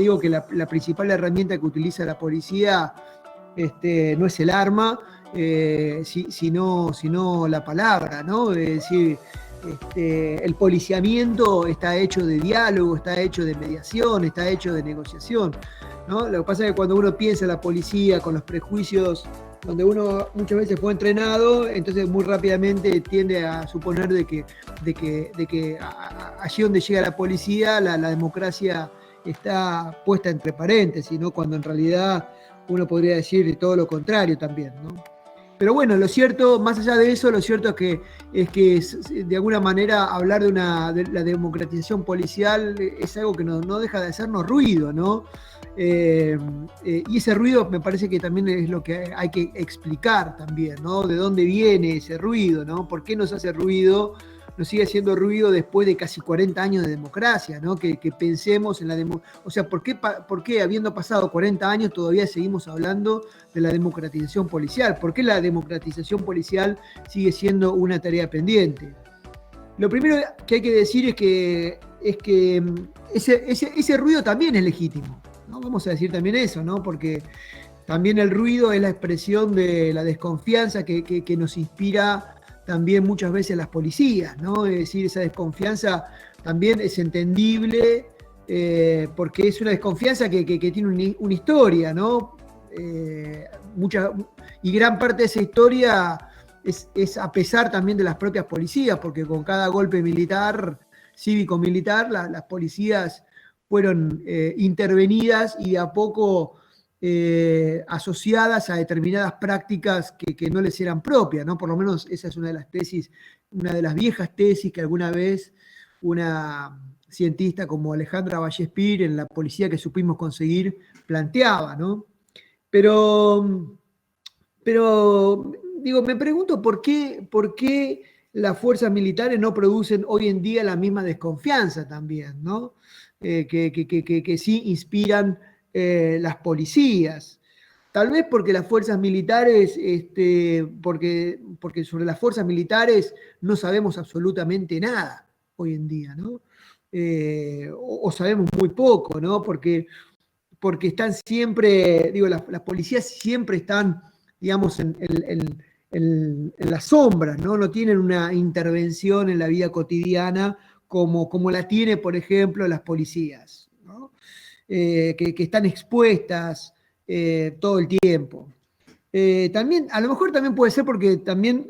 digo que la principal herramienta que utiliza la policía no es el arma, sino la palabra, ¿no? Es decir, el policiamiento está hecho de diálogo, está hecho de mediación, está hecho de negociación, ¿no? Lo que pasa es que cuando uno piensa en la policía con los prejuicios donde uno muchas veces fue entrenado, entonces muy rápidamente tiende a suponer de que allí donde llega la policía, la democracia está puesta entre paréntesis, ¿no? Cuando en realidad uno podría decir todo lo contrario también, ¿no? Pero bueno, lo cierto, más allá de eso, lo cierto es que de alguna manera hablar de la democratización policial es algo que no deja de hacernos ruido, ¿no? Y ese ruido me parece que también es lo que hay que explicar también, ¿no? De dónde viene ese ruido, ¿no? ¿Por qué nos hace ruido? Nos sigue haciendo ruido después de casi 40 años de democracia, ¿no? Que pensemos en la democracia. O sea, ¿por qué habiendo pasado 40 años todavía seguimos hablando de la democratización policial? ¿Por qué la democratización policial sigue siendo una tarea pendiente? Lo primero que hay que decir es que ese ruido también es legítimo, ¿no? Vamos a decir también eso, ¿no? Porque también el ruido es la expresión de la desconfianza que nos inspira también muchas veces las policías, ¿no? Es decir, esa desconfianza también es entendible porque es una desconfianza que tiene una historia, ¿no? Y gran parte de esa historia es a pesar también de las propias policías, porque con cada golpe militar, cívico-militar, las policías fueron intervenidas y de a poco asociadas a determinadas prácticas que no les eran propias, ¿no? Por lo menos esa es una de las tesis, una de las viejas tesis que alguna vez una cientista como Alejandra Vallespir en La policía que supimos conseguir planteaba, ¿no? Pero digo, me pregunto por qué las fuerzas militares no producen hoy en día la misma desconfianza también, ¿no? Que sí inspiran las policías. Tal vez porque las fuerzas militares, porque sobre las fuerzas militares no sabemos absolutamente nada hoy en día, ¿no? O sabemos muy poco, ¿no? Porque están siempre, digo, las policías siempre están, digamos, en las sombras, ¿no? No tienen una intervención en la vida cotidiana como la tiene, por ejemplo, las policías, ¿no? Que están expuestas todo el tiempo. También, a lo mejor también puede ser porque también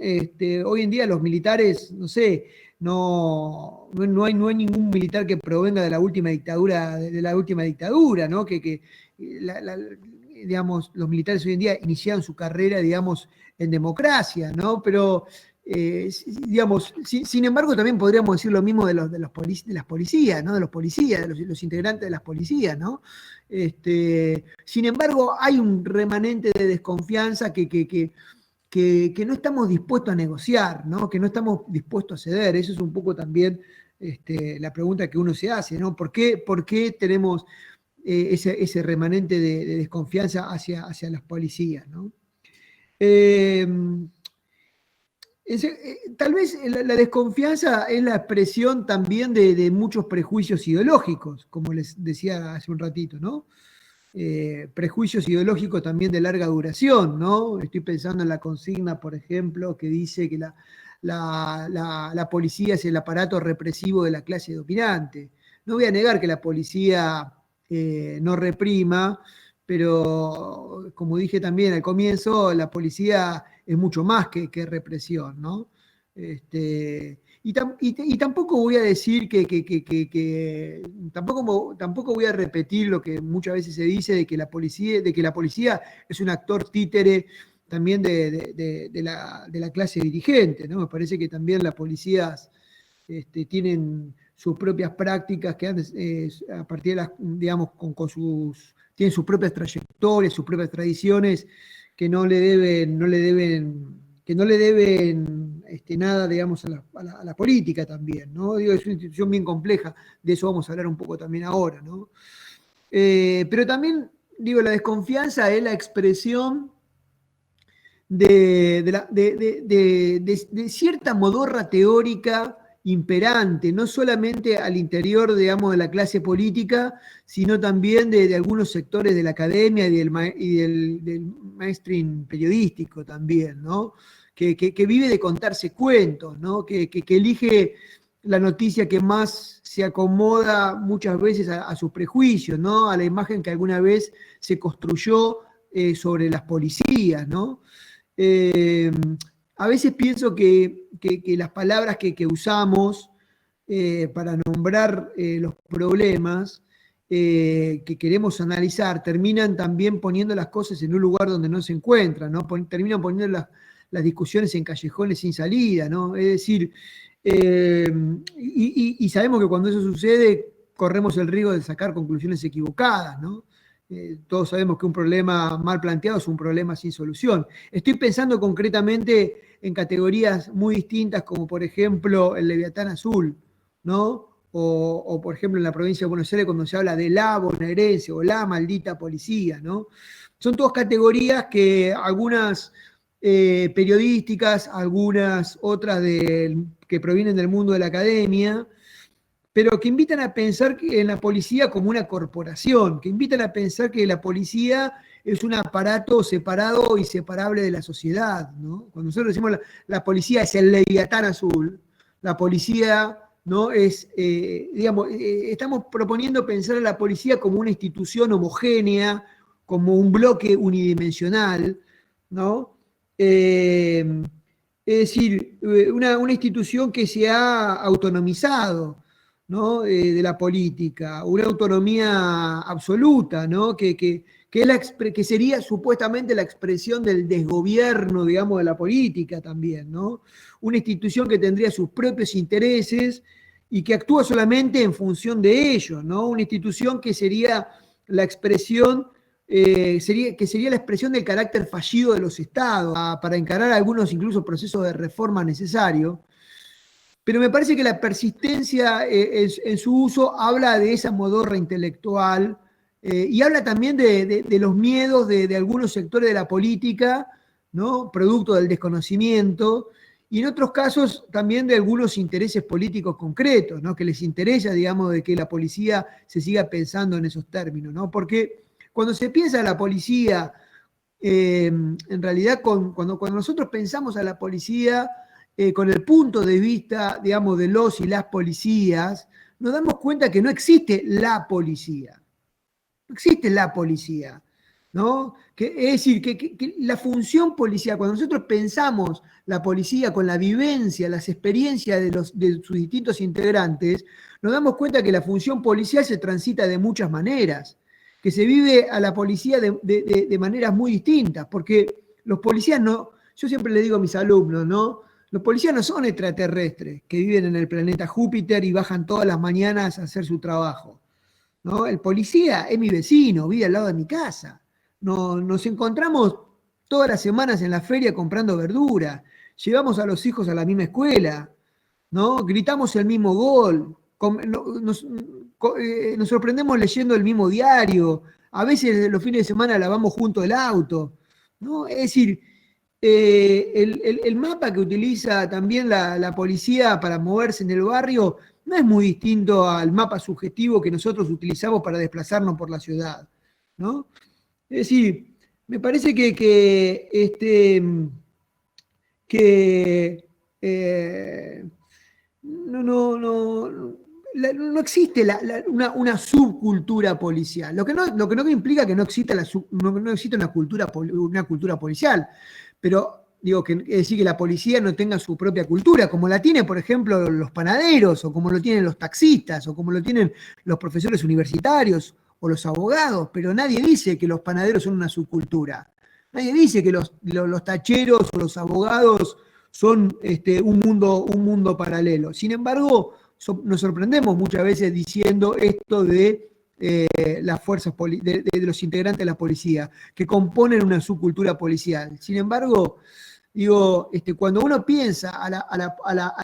hoy en día los militares, no sé, no hay ningún militar que provenga de la última dictadura, ¿no? Digamos, los militares hoy en día iniciaron su carrera, digamos, en democracia, ¿no? Pero, digamos, sin embargo, también podríamos decir lo mismo de las policías, ¿no? De los policías, de los integrantes de las policías, ¿no? Sin embargo, hay un remanente de desconfianza que no estamos dispuestos a negociar, ¿no? Que no estamos dispuestos a ceder. Eso es un poco también la pregunta que uno se hace, ¿no? ¿Por qué tenemos ese remanente de desconfianza hacia las policías, ¿no? Eh, Tal vez la desconfianza es la expresión también de muchos prejuicios ideológicos, como les decía hace un ratito, ¿no? Prejuicios ideológicos también de larga duración, ¿no? Estoy pensando en la consigna, por ejemplo, que dice que la policía es el aparato represivo de la clase dominante. No voy a negar que la policía no reprima, pero como dije también al comienzo, la policía es mucho más que represión, ¿no? Y tampoco voy a decir tampoco voy a repetir lo que muchas veces se dice de que la policía es un actor títere también de la clase dirigente, ¿no? Me parece que también las policías tienen sus propias prácticas que a partir de digamos, tienen sus propias trayectorias, sus propias tradiciones que no le deben nada, digamos, a la política también, ¿no? Digo, es una institución bien compleja, de eso vamos a hablar un poco también ahora, ¿no? Pero también, digo, la desconfianza es la expresión de cierta modorra teórica imperante, no solamente al interior, digamos, de la clase política, sino también de algunos sectores de la academia del mainstream periodístico también, ¿no? Que vive de contarse cuentos, ¿no? Que elige la noticia que más se acomoda muchas veces a sus prejuicios, ¿no? A la imagen que alguna vez se construyó sobre las policías, ¿no? Eh, a veces pienso que las palabras que usamos para nombrar los problemas que queremos analizar terminan también poniendo las cosas en un lugar donde no se encuentran, ¿no? Terminan poniendo las discusiones en callejones sin salida, ¿no? Es decir, y sabemos que cuando eso sucede corremos el riesgo de sacar conclusiones equivocadas, ¿no? Todos sabemos que un problema mal planteado es un problema sin solución. Estoy pensando concretamente en categorías muy distintas, como por ejemplo el Leviatán Azul, ¿no? O por ejemplo en la provincia de Buenos Aires cuando se habla de la bonaerense o la maldita policía, ¿no? Son todas categorías que algunas periodísticas, algunas otras que provienen del mundo de la academia, pero que invitan a pensar en la policía como una corporación, que invitan a pensar que la policía es un aparato separado y separable de la sociedad, ¿no? Cuando nosotros decimos la policía es el Leviatán Azul, la policía, ¿no? Es, digamos, estamos proponiendo pensar a la policía como una institución homogénea, como un bloque unidimensional, ¿no? Es decir, una institución que se ha autonomizado, ¿no? De la política, una autonomía absoluta, ¿no? Que sería supuestamente la expresión del desgobierno, digamos, de la política también, ¿no? Una institución que tendría sus propios intereses y que actúa solamente en función de ellos, ¿no? Una institución que sería la expresión, que sería la expresión del carácter fallido de los estados, para encarar algunos incluso procesos de reforma necesarios. Pero me parece que la persistencia en su uso habla de esa modorra intelectual y habla también de los miedos de algunos sectores de la política, ¿no? Producto del desconocimiento, y en otros casos también de algunos intereses políticos concretos, ¿no? Que les interesa, digamos, de que la policía se siga pensando en esos términos, ¿no? Porque cuando se piensa en la policía, en realidad cuando nosotros pensamos a la policía con el punto de vista, digamos, de los y las policías, nos damos cuenta que no existe la policía. No existe la policía, ¿no? Es decir, que la función policial, cuando nosotros pensamos la policía con la vivencia, las experiencias de sus distintos integrantes, nos damos cuenta que la función policial se transita de muchas maneras, que se vive a la policía de maneras muy distintas, porque los policías no, yo siempre le digo a mis alumnos, ¿no? Los policías no son extraterrestres que viven en el planeta Júpiter y bajan todas las mañanas a hacer su trabajo, ¿no? El policía es mi vecino, vive al lado de mi casa. Nos encontramos todas las semanas en la feria comprando verdura, llevamos a los hijos a la misma escuela, ¿no? Gritamos el mismo gol, nos sorprendemos leyendo el mismo diario, a veces los fines de semana lavamos junto el auto, ¿no? Es decir, el mapa que utiliza también la policía para moverse en el barrio no es muy distinto al mapa subjetivo que nosotros utilizamos para desplazarnos por la ciudad, ¿no? Es decir, me parece que no existe una subcultura policial, lo que no implica que no exista, no exista una cultura policial, pero digo que es decir que la policía no tenga su propia cultura, como la tiene, por ejemplo, los panaderos, o como lo tienen los taxistas, o como lo tienen los profesores universitarios, o los abogados, pero nadie dice que los panaderos son una subcultura. Nadie dice que los tacheros o los abogados son un mundo paralelo. Sin embargo, nos sorprendemos muchas veces diciendo esto de las fuerzas de los integrantes de la policía, que componen una subcultura policial. Sin embargo, digo, cuando uno piensa a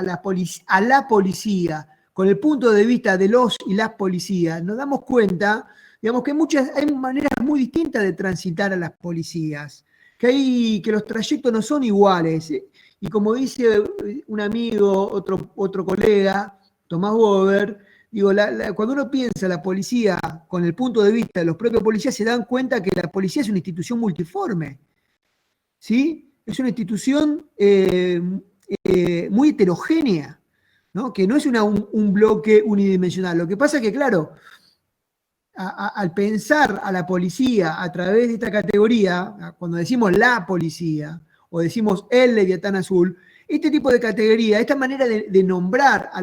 la policía con el punto de vista de los y las policías, nos damos cuenta, digamos, que hay maneras muy distintas de transitar a las policías. que los trayectos no son iguales. Y como dice un amigo, otro colega, Tomás Bober, digo, cuando uno piensa la policía con el punto de vista de los propios policías, se dan cuenta que la policía es una institución multiforme, ¿sí? Es una institución muy heterogénea, ¿no? Que no es un bloque unidimensional. Lo que pasa es que, claro, al pensar a la policía a través de esta categoría, cuando decimos la policía o decimos el Leviatán Azul, este tipo de categoría, esta manera de nombrar a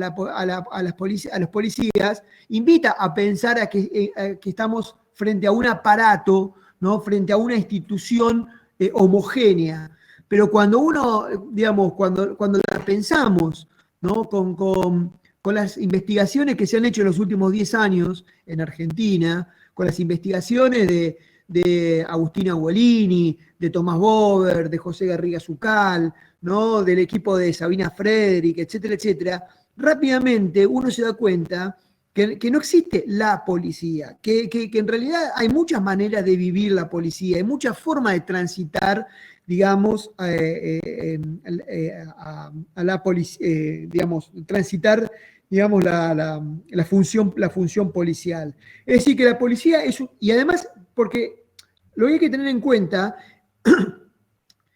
los policías, invita a pensar que estamos frente a un aparato, ¿no? Frente a una institución homogénea. Pero cuando uno, digamos, cuando la pensamos, ¿no? Con las investigaciones que se han hecho en los últimos 10 años en Argentina, con las investigaciones de Agustina Guolini, de Tomás Bober, de José Garriga Zucal, ¿no? Del equipo de Sabina Frederick, etcétera, etcétera, rápidamente uno se da cuenta que no existe la policía, que en realidad hay muchas maneras de vivir la policía, hay muchas formas de transitar, digamos, a la policía, digamos, transitar, digamos, la función policial. Es decir, que la policía es, y además, porque lo que hay que tener en cuenta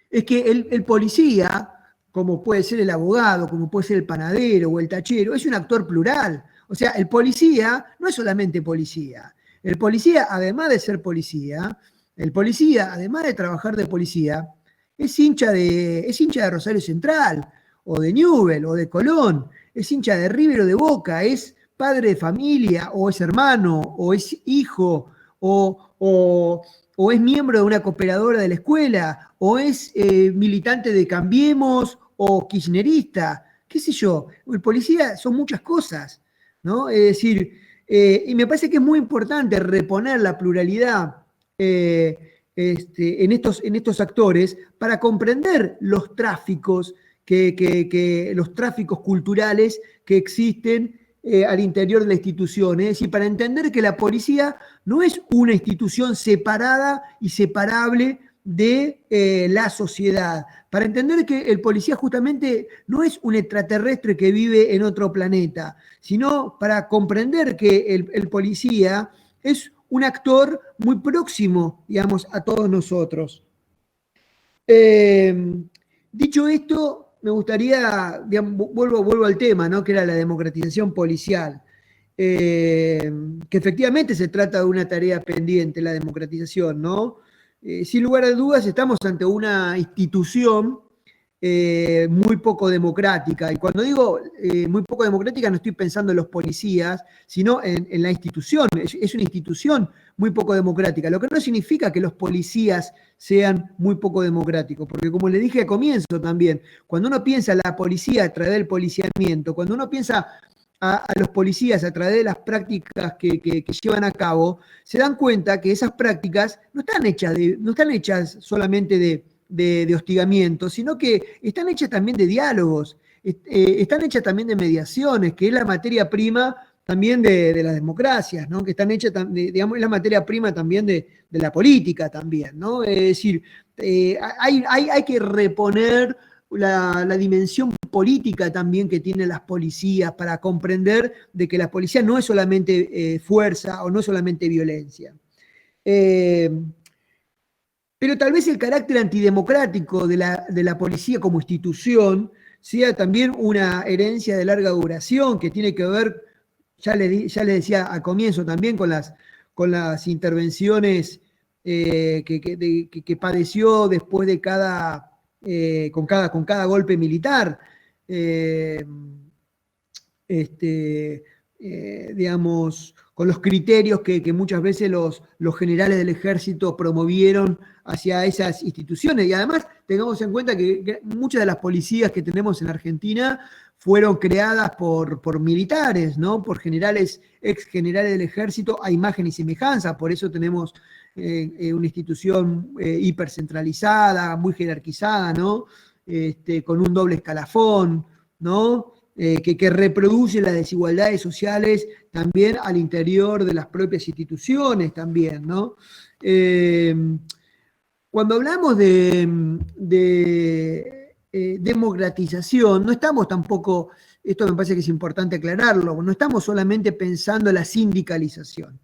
es que el policía, como puede ser el abogado, como puede ser el panadero o el tachero, es un actor plural. O sea, el policía no es solamente policía. El policía, además de ser policía, el policía, además de trabajar de policía, es hincha de Rosario Central, o de Newell, o de Colón, es hincha de River o de Boca, es padre de familia, o es hermano, o es hijo, o es miembro de una cooperadora de la escuela, o es militante de Cambiemos, o kirchnerista, qué sé yo. El policía son muchas cosas, ¿no? Es decir, y me parece que es muy importante reponer la pluralidad en estos actores para comprender los tráficos, los tráficos culturales que existen al interior de la institución. Es decir, para entender que la policía no es una institución separada y separable de la sociedad. Para entender que el policía justamente no es un extraterrestre que vive en otro planeta, sino para comprender que el policía es un actor muy próximo, digamos, a todos nosotros. Dicho esto, me gustaría, digamos, vuelvo al tema, ¿no? Que era la democratización policial. Que efectivamente se trata de una tarea pendiente, la democratización, ¿no? Sin lugar a dudas, estamos ante una institución muy poco democrática. Y cuando digo muy poco democrática, no estoy pensando en los policías, sino en la institución. Es una institución muy poco democrática, lo que no significa que los policías sean muy poco democráticos, porque como le dije al comienzo también, cuando uno piensa en la policía a través del policiamiento, cuando uno piensa a los policías a través de las prácticas que llevan a cabo, se dan cuenta que esas prácticas no están hechas solamente de hostigamiento, sino que están hechas también de diálogos, están hechas también de mediaciones, que es la materia prima también de las democracias, ¿no? Que están hechas, digamos, es la materia prima también de la política también, ¿no? Es decir, hay que reponer la dimensión política también que tienen las policías para comprender de que la policía no es solamente fuerza o no es solamente violencia. Pero tal vez el carácter antidemocrático de la policía como institución sea también una herencia de larga duración que tiene que ver, ya le decía al comienzo también, con las intervenciones que padeció después de con cada golpe militar. Digamos, con los criterios que muchas veces los generales del ejército promovieron hacia esas instituciones. Y además, tengamos en cuenta que muchas de las policías que tenemos en Argentina fueron creadas por militares, ¿no? Por ex generales del ejército a imagen y semejanza. Por eso tenemos una institución hipercentralizada, muy jerarquizada, ¿no? Con un doble escalafón, ¿no? Que reproduce las desigualdades sociales también al interior de las propias instituciones también, ¿no? cuando hablamos de democratización, no estamos tampoco, esto me parece que es importante aclararlo, no estamos solamente pensando en la sindicalización,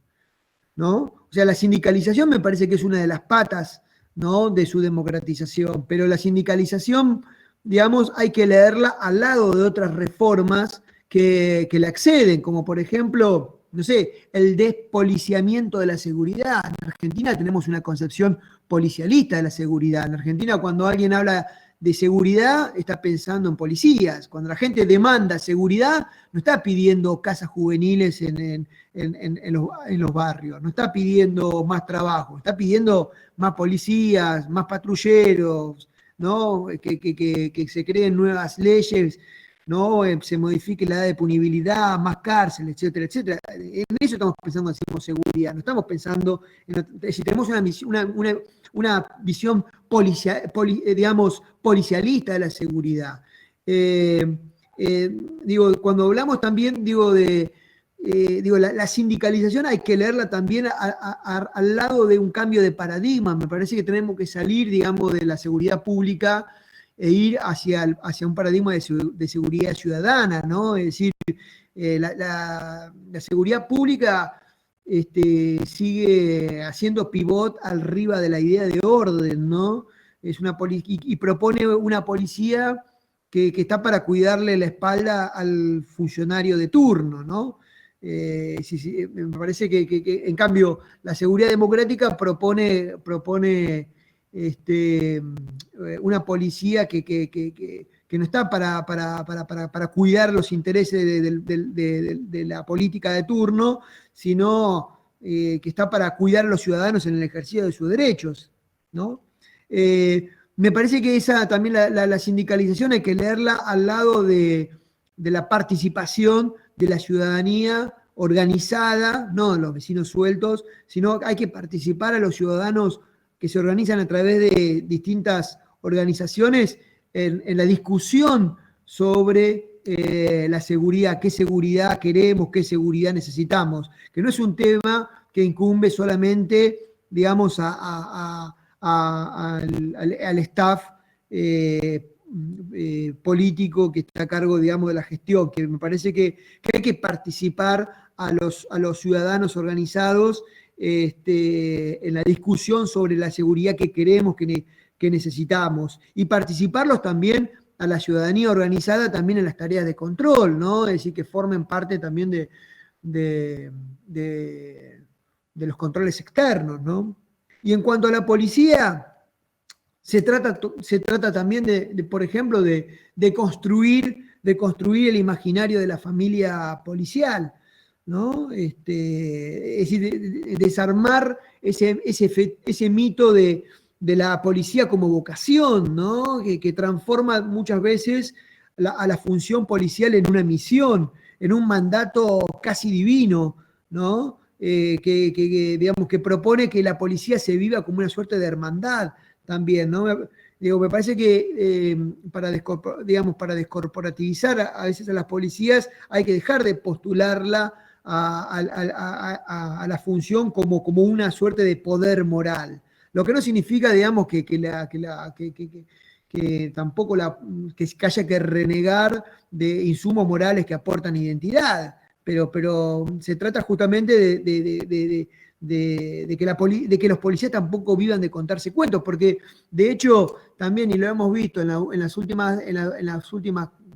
¿no? O sea, la sindicalización me parece que es una de las patas, ¿no?, de su democratización, pero la sindicalización, digamos, hay que leerla al lado de otras reformas que le acceden, como por ejemplo, no sé, el despoliciamiento de la seguridad. En Argentina tenemos una concepción policialista de la seguridad. En Argentina, cuando alguien habla de seguridad, está pensando en policías. Cuando la gente demanda seguridad, no está pidiendo casas juveniles en los barrios, no está pidiendo más trabajo, está pidiendo más policías, más patrulleros, ¿no? Que se creen nuevas leyes, ¿no? Se modifique la edad de punibilidad, más cárcel, etcétera, etcétera. En eso estamos pensando en seguridad, no estamos pensando si tenemos una visión digamos, policialista de la seguridad. Digo, cuando hablamos también, digo, la sindicalización hay que leerla también al lado de un cambio de paradigma. Me parece que tenemos que salir, digamos, de la seguridad pública e ir hacia un paradigma de seguridad ciudadana, ¿no? Es decir, la seguridad pública sigue haciendo pivot arriba de la idea de orden, ¿no? Y propone una policía que está para cuidarle la espalda al funcionario de turno, ¿no? Sí, me parece que, en cambio, la seguridad democrática propone una policía que no está para cuidar los intereses de la política de turno, sino que está para cuidar a los ciudadanos en el ejercicio de sus derechos, ¿no? Me parece que esa también la sindicalización hay que leerla al lado de la participación de la ciudadanía organizada, no los vecinos sueltos, sino hay que participar a los ciudadanos que se organizan a través de distintas organizaciones en la discusión sobre la seguridad, qué seguridad queremos, qué seguridad necesitamos, que no es un tema que incumbe solamente, digamos, al staff político que está a cargo, digamos, de la gestión, que me parece que hay que participar a los ciudadanos organizados en la discusión sobre la seguridad que queremos, que necesitamos, y participarlos también a la ciudadanía organizada también en las tareas de control, ¿no? Es decir, que formen parte también de los controles externos, ¿no? Y en cuanto a la policía, se trata también por ejemplo, de construir el imaginario de la familia policial, ¿no? Es decir, de desarmar ese mito de la policía como vocación, ¿no? Que transforma muchas veces a la función policial en una misión, en un mandato casi divino, ¿no? Digamos, que propone que la policía se viva como una suerte de hermandad también, ¿no? Digo, me parece que para descorporativizar a veces a las policías hay que dejar de postularla a la función como una suerte de poder moral. Lo que no significa, digamos, que tampoco que haya que renegar de insumos morales que aportan identidad, pero se trata justamente de que los policías tampoco vivan de contarse cuentos, porque de hecho también, y lo hemos visto en las últimas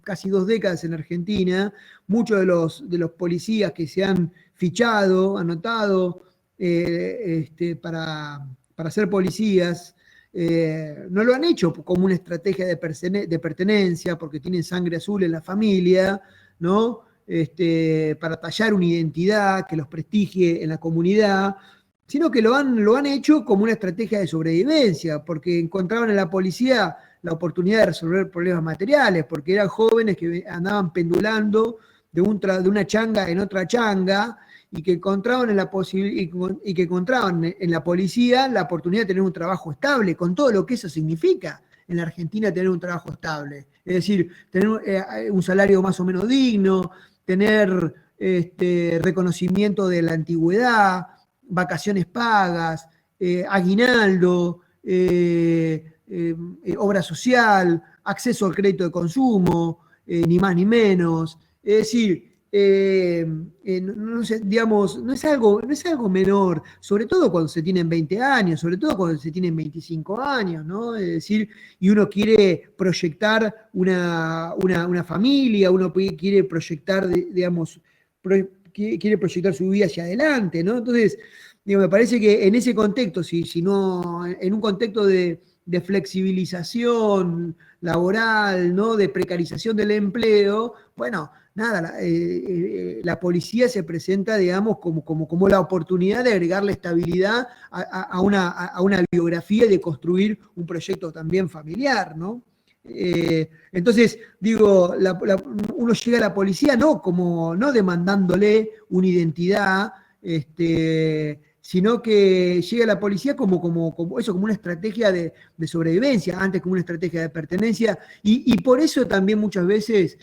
casi 2 décadas en Argentina, muchos de los policías que se han fichado, anotado para ser policías, no lo han hecho como una estrategia de pertenencia, porque tienen sangre azul en la familia, ¿no? Para tallar una identidad que los prestigie en la comunidad, sino que lo han hecho como una estrategia de sobrevivencia, porque encontraban en la policía la oportunidad de resolver problemas materiales, porque eran jóvenes que andaban pendulando de una changa en otra changa, y que encontraban que encontraban en la policía la oportunidad de tener un trabajo estable, con todo lo que eso significa en la Argentina tener un trabajo estable. Es decir, tener un salario más o menos digno, tener reconocimiento de la antigüedad, vacaciones pagas, aguinaldo, obra social, acceso al crédito de consumo, ni más ni menos. Es decir, no sé, digamos, no es algo menor, sobre todo cuando se tienen 20 años, sobre todo cuando se tienen 25 años, ¿no? Es decir, y uno quiere proyectar una familia, uno quiere proyectar, digamos, quiere proyectar su vida hacia adelante, ¿no? Entonces, digo, me parece que en ese contexto, si no, en un contexto de flexibilización laboral, ¿no? De precarización del empleo, bueno, nada, la policía se presenta, digamos, como la oportunidad de agregarle estabilidad a una biografía y de construir un proyecto también familiar, ¿no? Entonces, digo, uno llega a la policía no demandándole una identidad, sino que llega a la policía como eso, como una estrategia de sobrevivencia, antes como una estrategia de pertenencia, y por eso también muchas veces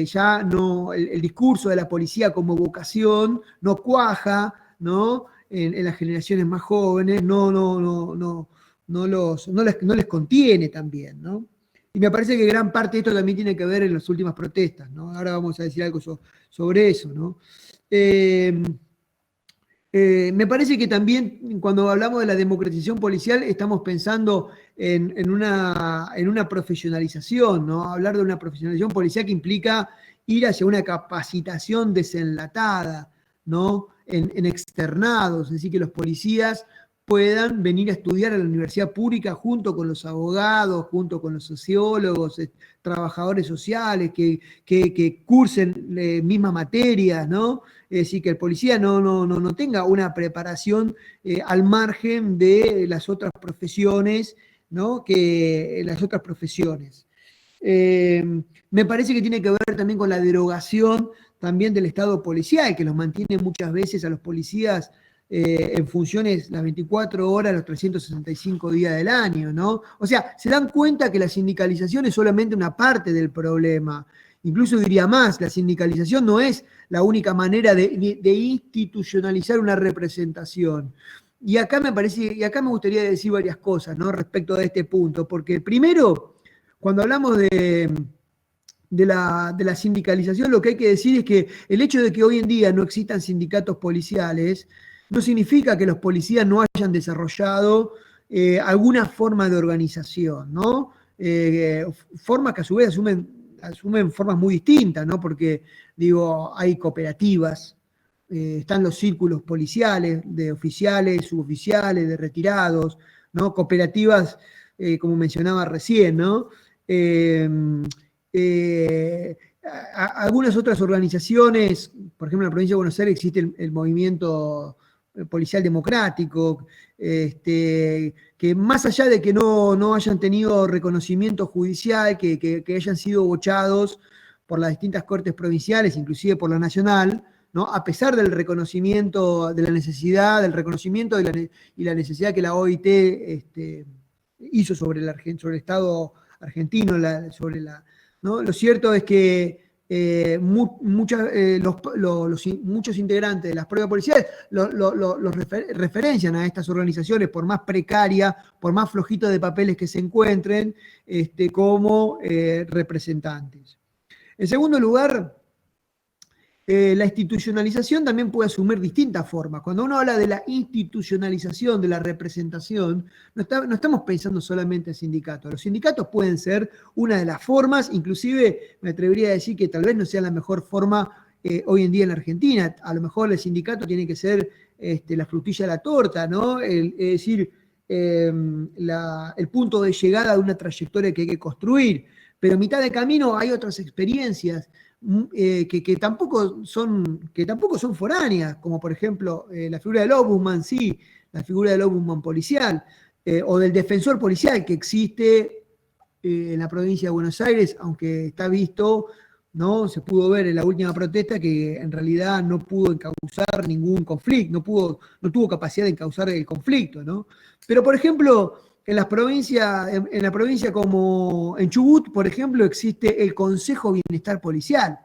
ya no, el discurso de la policía como vocación no cuaja, ¿no? En las generaciones más jóvenes, no les contiene también, ¿no? Y me parece que gran parte de esto también tiene que ver en las últimas protestas, ¿no? Ahora vamos a decir algo sobre eso, ¿no? Eh, Me parece que también cuando hablamos de la democratización policial estamos pensando en una profesionalización, ¿no? Hablar de una profesionalización policial que implica ir hacia una capacitación desenlatada, ¿no? En externados, es decir, que los policías puedan venir a estudiar a la universidad pública junto con los abogados, junto con los sociólogos, trabajadores sociales, que cursen mismas materias, ¿no? Es decir, que el policía no tenga una preparación al margen de las otras profesiones, ¿no? Que las otras profesiones. Me parece que tiene que ver también con la derogación también del Estado policial, que los mantiene muchas veces a los policías en funciones las 24 horas, los 365 días del año, ¿no? O sea, se dan cuenta que la sindicalización es solamente una parte del problema. Incluso diría más, la sindicalización no es la única manera de institucionalizar una representación. Y acá me gustaría decir varias cosas, ¿no? Respecto de este punto, porque primero, cuando hablamos de la sindicalización, lo que hay que decir es que el hecho de que hoy en día no existan sindicatos policiales no significa que los policías no hayan desarrollado alguna forma de organización, ¿no? Formas que a su vez asumen formas muy distintas, ¿no? Porque, digo, hay cooperativas, están los círculos policiales, de oficiales, suboficiales, de retirados, ¿no? Cooperativas, como mencionaba recién, ¿no? Eh, Algunas otras organizaciones, por ejemplo, en la provincia de Buenos Aires existe el movimiento policial democrático, que más allá de que no hayan tenido reconocimiento judicial, que hayan sido bochados por las distintas cortes provinciales, inclusive por la nacional, ¿no? A pesar del reconocimiento de la necesidad, del reconocimiento y la necesidad que la OIT hizo sobre el Estado argentino, ¿no? Lo cierto es que muchos integrantes de las pruebas policiales referencian a estas organizaciones, por más precarias, por más flojitos de papeles que se encuentren, como representantes. En segundo lugar, la institucionalización también puede asumir distintas formas. Cuando uno habla de la institucionalización de la representación, no estamos pensando solamente en sindicatos. Los sindicatos pueden ser una de las formas, inclusive me atrevería a decir que tal vez no sea la mejor forma hoy en día en la Argentina. A lo mejor el sindicato tiene que ser la frutilla de la torta, ¿no? Es decir, el punto de llegada de una trayectoria que hay que construir. Pero a mitad de camino hay otras experiencias que tampoco son foráneas, como por ejemplo la figura del ombudsman, sí, la figura del ombudsman policial, o del defensor policial que existe en la provincia de Buenos Aires, aunque está visto, ¿no? Se pudo ver en la última protesta que en realidad no pudo encauzar ningún conflicto, no tuvo capacidad de encauzar el conflicto, ¿no? Pero por ejemplo, en la provincia como en Chubut, por ejemplo, existe el Consejo Bienestar Policial,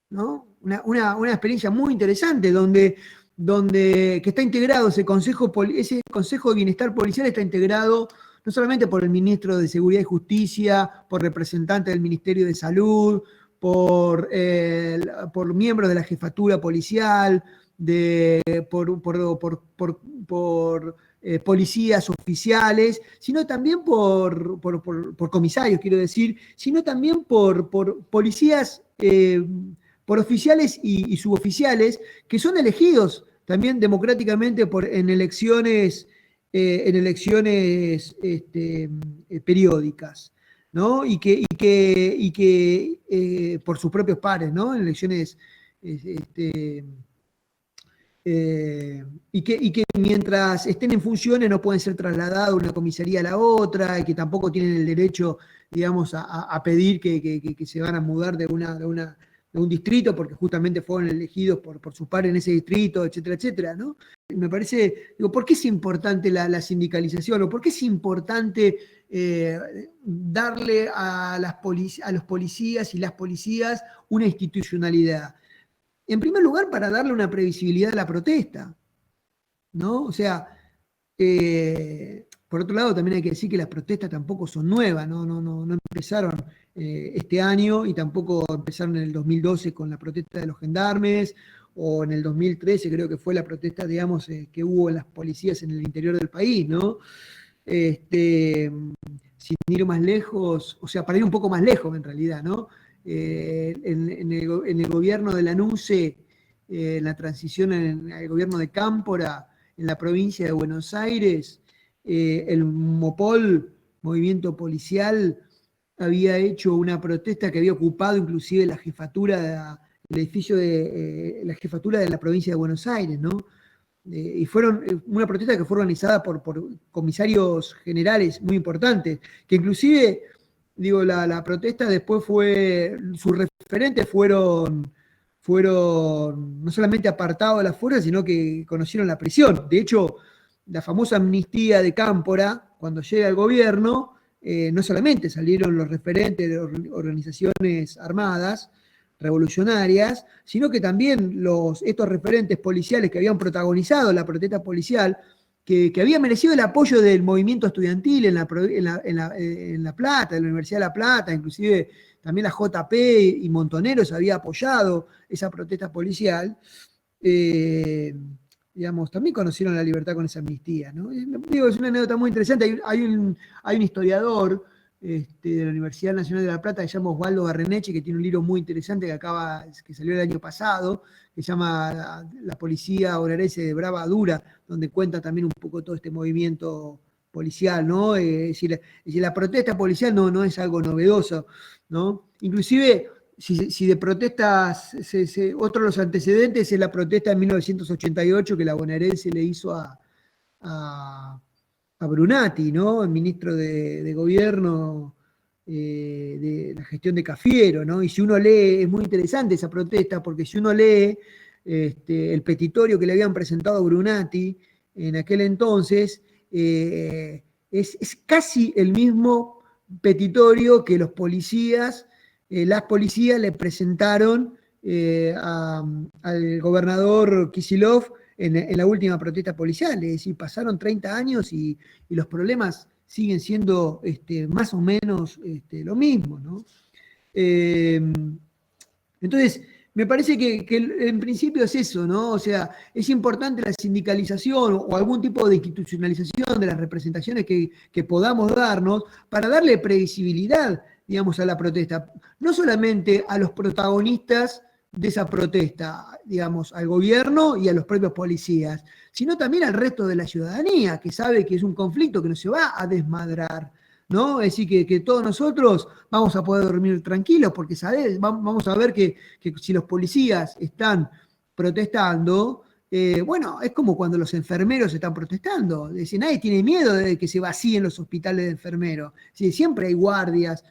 ¿no? Una experiencia muy interesante donde que está integrado, ese consejo de Bienestar Policial está integrado no solamente por el ministro de Seguridad y Justicia, por representantes del Ministerio de Salud, por miembros de la jefatura policial, por policías oficiales, sino también por comisarios, quiero decir, sino también por policías, por oficiales y suboficiales que son elegidos también democráticamente en elecciones periódicas, ¿no? Y que por sus propios pares, ¿no? En elecciones y que mientras estén en funciones no pueden ser trasladados de una comisaría a la otra, y que tampoco tienen el derecho, digamos, a pedir que se van a mudar de un distrito porque justamente fueron elegidos por sus pares en ese distrito, etcétera, etcétera, ¿no? Me parece, digo, ¿por qué es importante la sindicalización? ¿O por qué es importante darle a los policías y las policías una institucionalidad? En primer lugar, para darle una previsibilidad a la protesta, ¿no? O sea, por otro lado, también hay que decir que las protestas tampoco son nuevas, no empezaron este año y tampoco empezaron en el 2012 con la protesta de los gendarmes, o en el 2013 creo que fue la protesta, digamos, que hubo en las policías en el interior del país, ¿no? Sin ir más lejos, o sea, para ir un poco más lejos en realidad, ¿no? En el gobierno de Lanuse, en la transición al gobierno de Cámpora, en la provincia de Buenos Aires, el MOPOL, Movimiento Policial, había hecho una protesta que había ocupado inclusive la jefatura, el edificio de la jefatura de la provincia de Buenos Aires, ¿no? Y fueron una protesta que fue organizada por comisarios generales muy importantes, que inclusive, digo, la protesta después sus referentes fueron no solamente apartados de las fuerzas, sino que conocieron la prisión. De hecho, la famosa amnistía de Cámpora, cuando llega al gobierno, no solamente salieron los referentes de organizaciones armadas, revolucionarias, sino que también estos referentes policiales que habían protagonizado la protesta policial, que había merecido el apoyo del movimiento estudiantil en La Plata, en la Universidad de La Plata, inclusive también la JP y Montoneros había apoyado esa protesta policial, digamos, también conocieron la libertad con esa amnistía, ¿no? Digo, es una anécdota muy interesante. Hay un historiador de la Universidad Nacional de La Plata que se llama Osvaldo Barreneche, que tiene un libro muy interesante que salió el año pasado, que se llama La Policía Bonaerense de Brava Dura, donde cuenta también un poco todo este movimiento policial, ¿no? Es decir, la protesta policial no es algo novedoso, ¿no? Inclusive, si de protestas, otro de los antecedentes es la protesta de 1988 que la bonaerense le hizo a Brunati, ¿no? El ministro de Gobierno de la gestión de Cafiero, ¿no? Y si uno lee, es muy interesante esa protesta, porque si uno lee el petitorio que le habían presentado a Brunati en aquel entonces, es casi el mismo petitorio que las policías le presentaron al gobernador Kicillof en la última protesta policial. Es decir, pasaron 30 años y los problemas siguen siendo más o menos lo mismo, ¿no? Entonces, me parece que en principio es eso, ¿no? O sea, es importante la sindicalización o algún tipo de institucionalización de las representaciones que podamos darnos para darle previsibilidad, digamos, a la protesta. No solamente a los protagonistas de esa protesta, digamos, al gobierno y a los propios policías, sino también al resto de la ciudadanía, que sabe que es un conflicto que no se va a desmadrar, ¿no? Es decir, que todos nosotros vamos a poder dormir tranquilos, porque vamos a ver que si los policías están protestando, bueno, es como cuando los enfermeros están protestando. Es decir, nadie tiene miedo de que se vacíen los hospitales de enfermeros. Es decir, siempre hay guardias.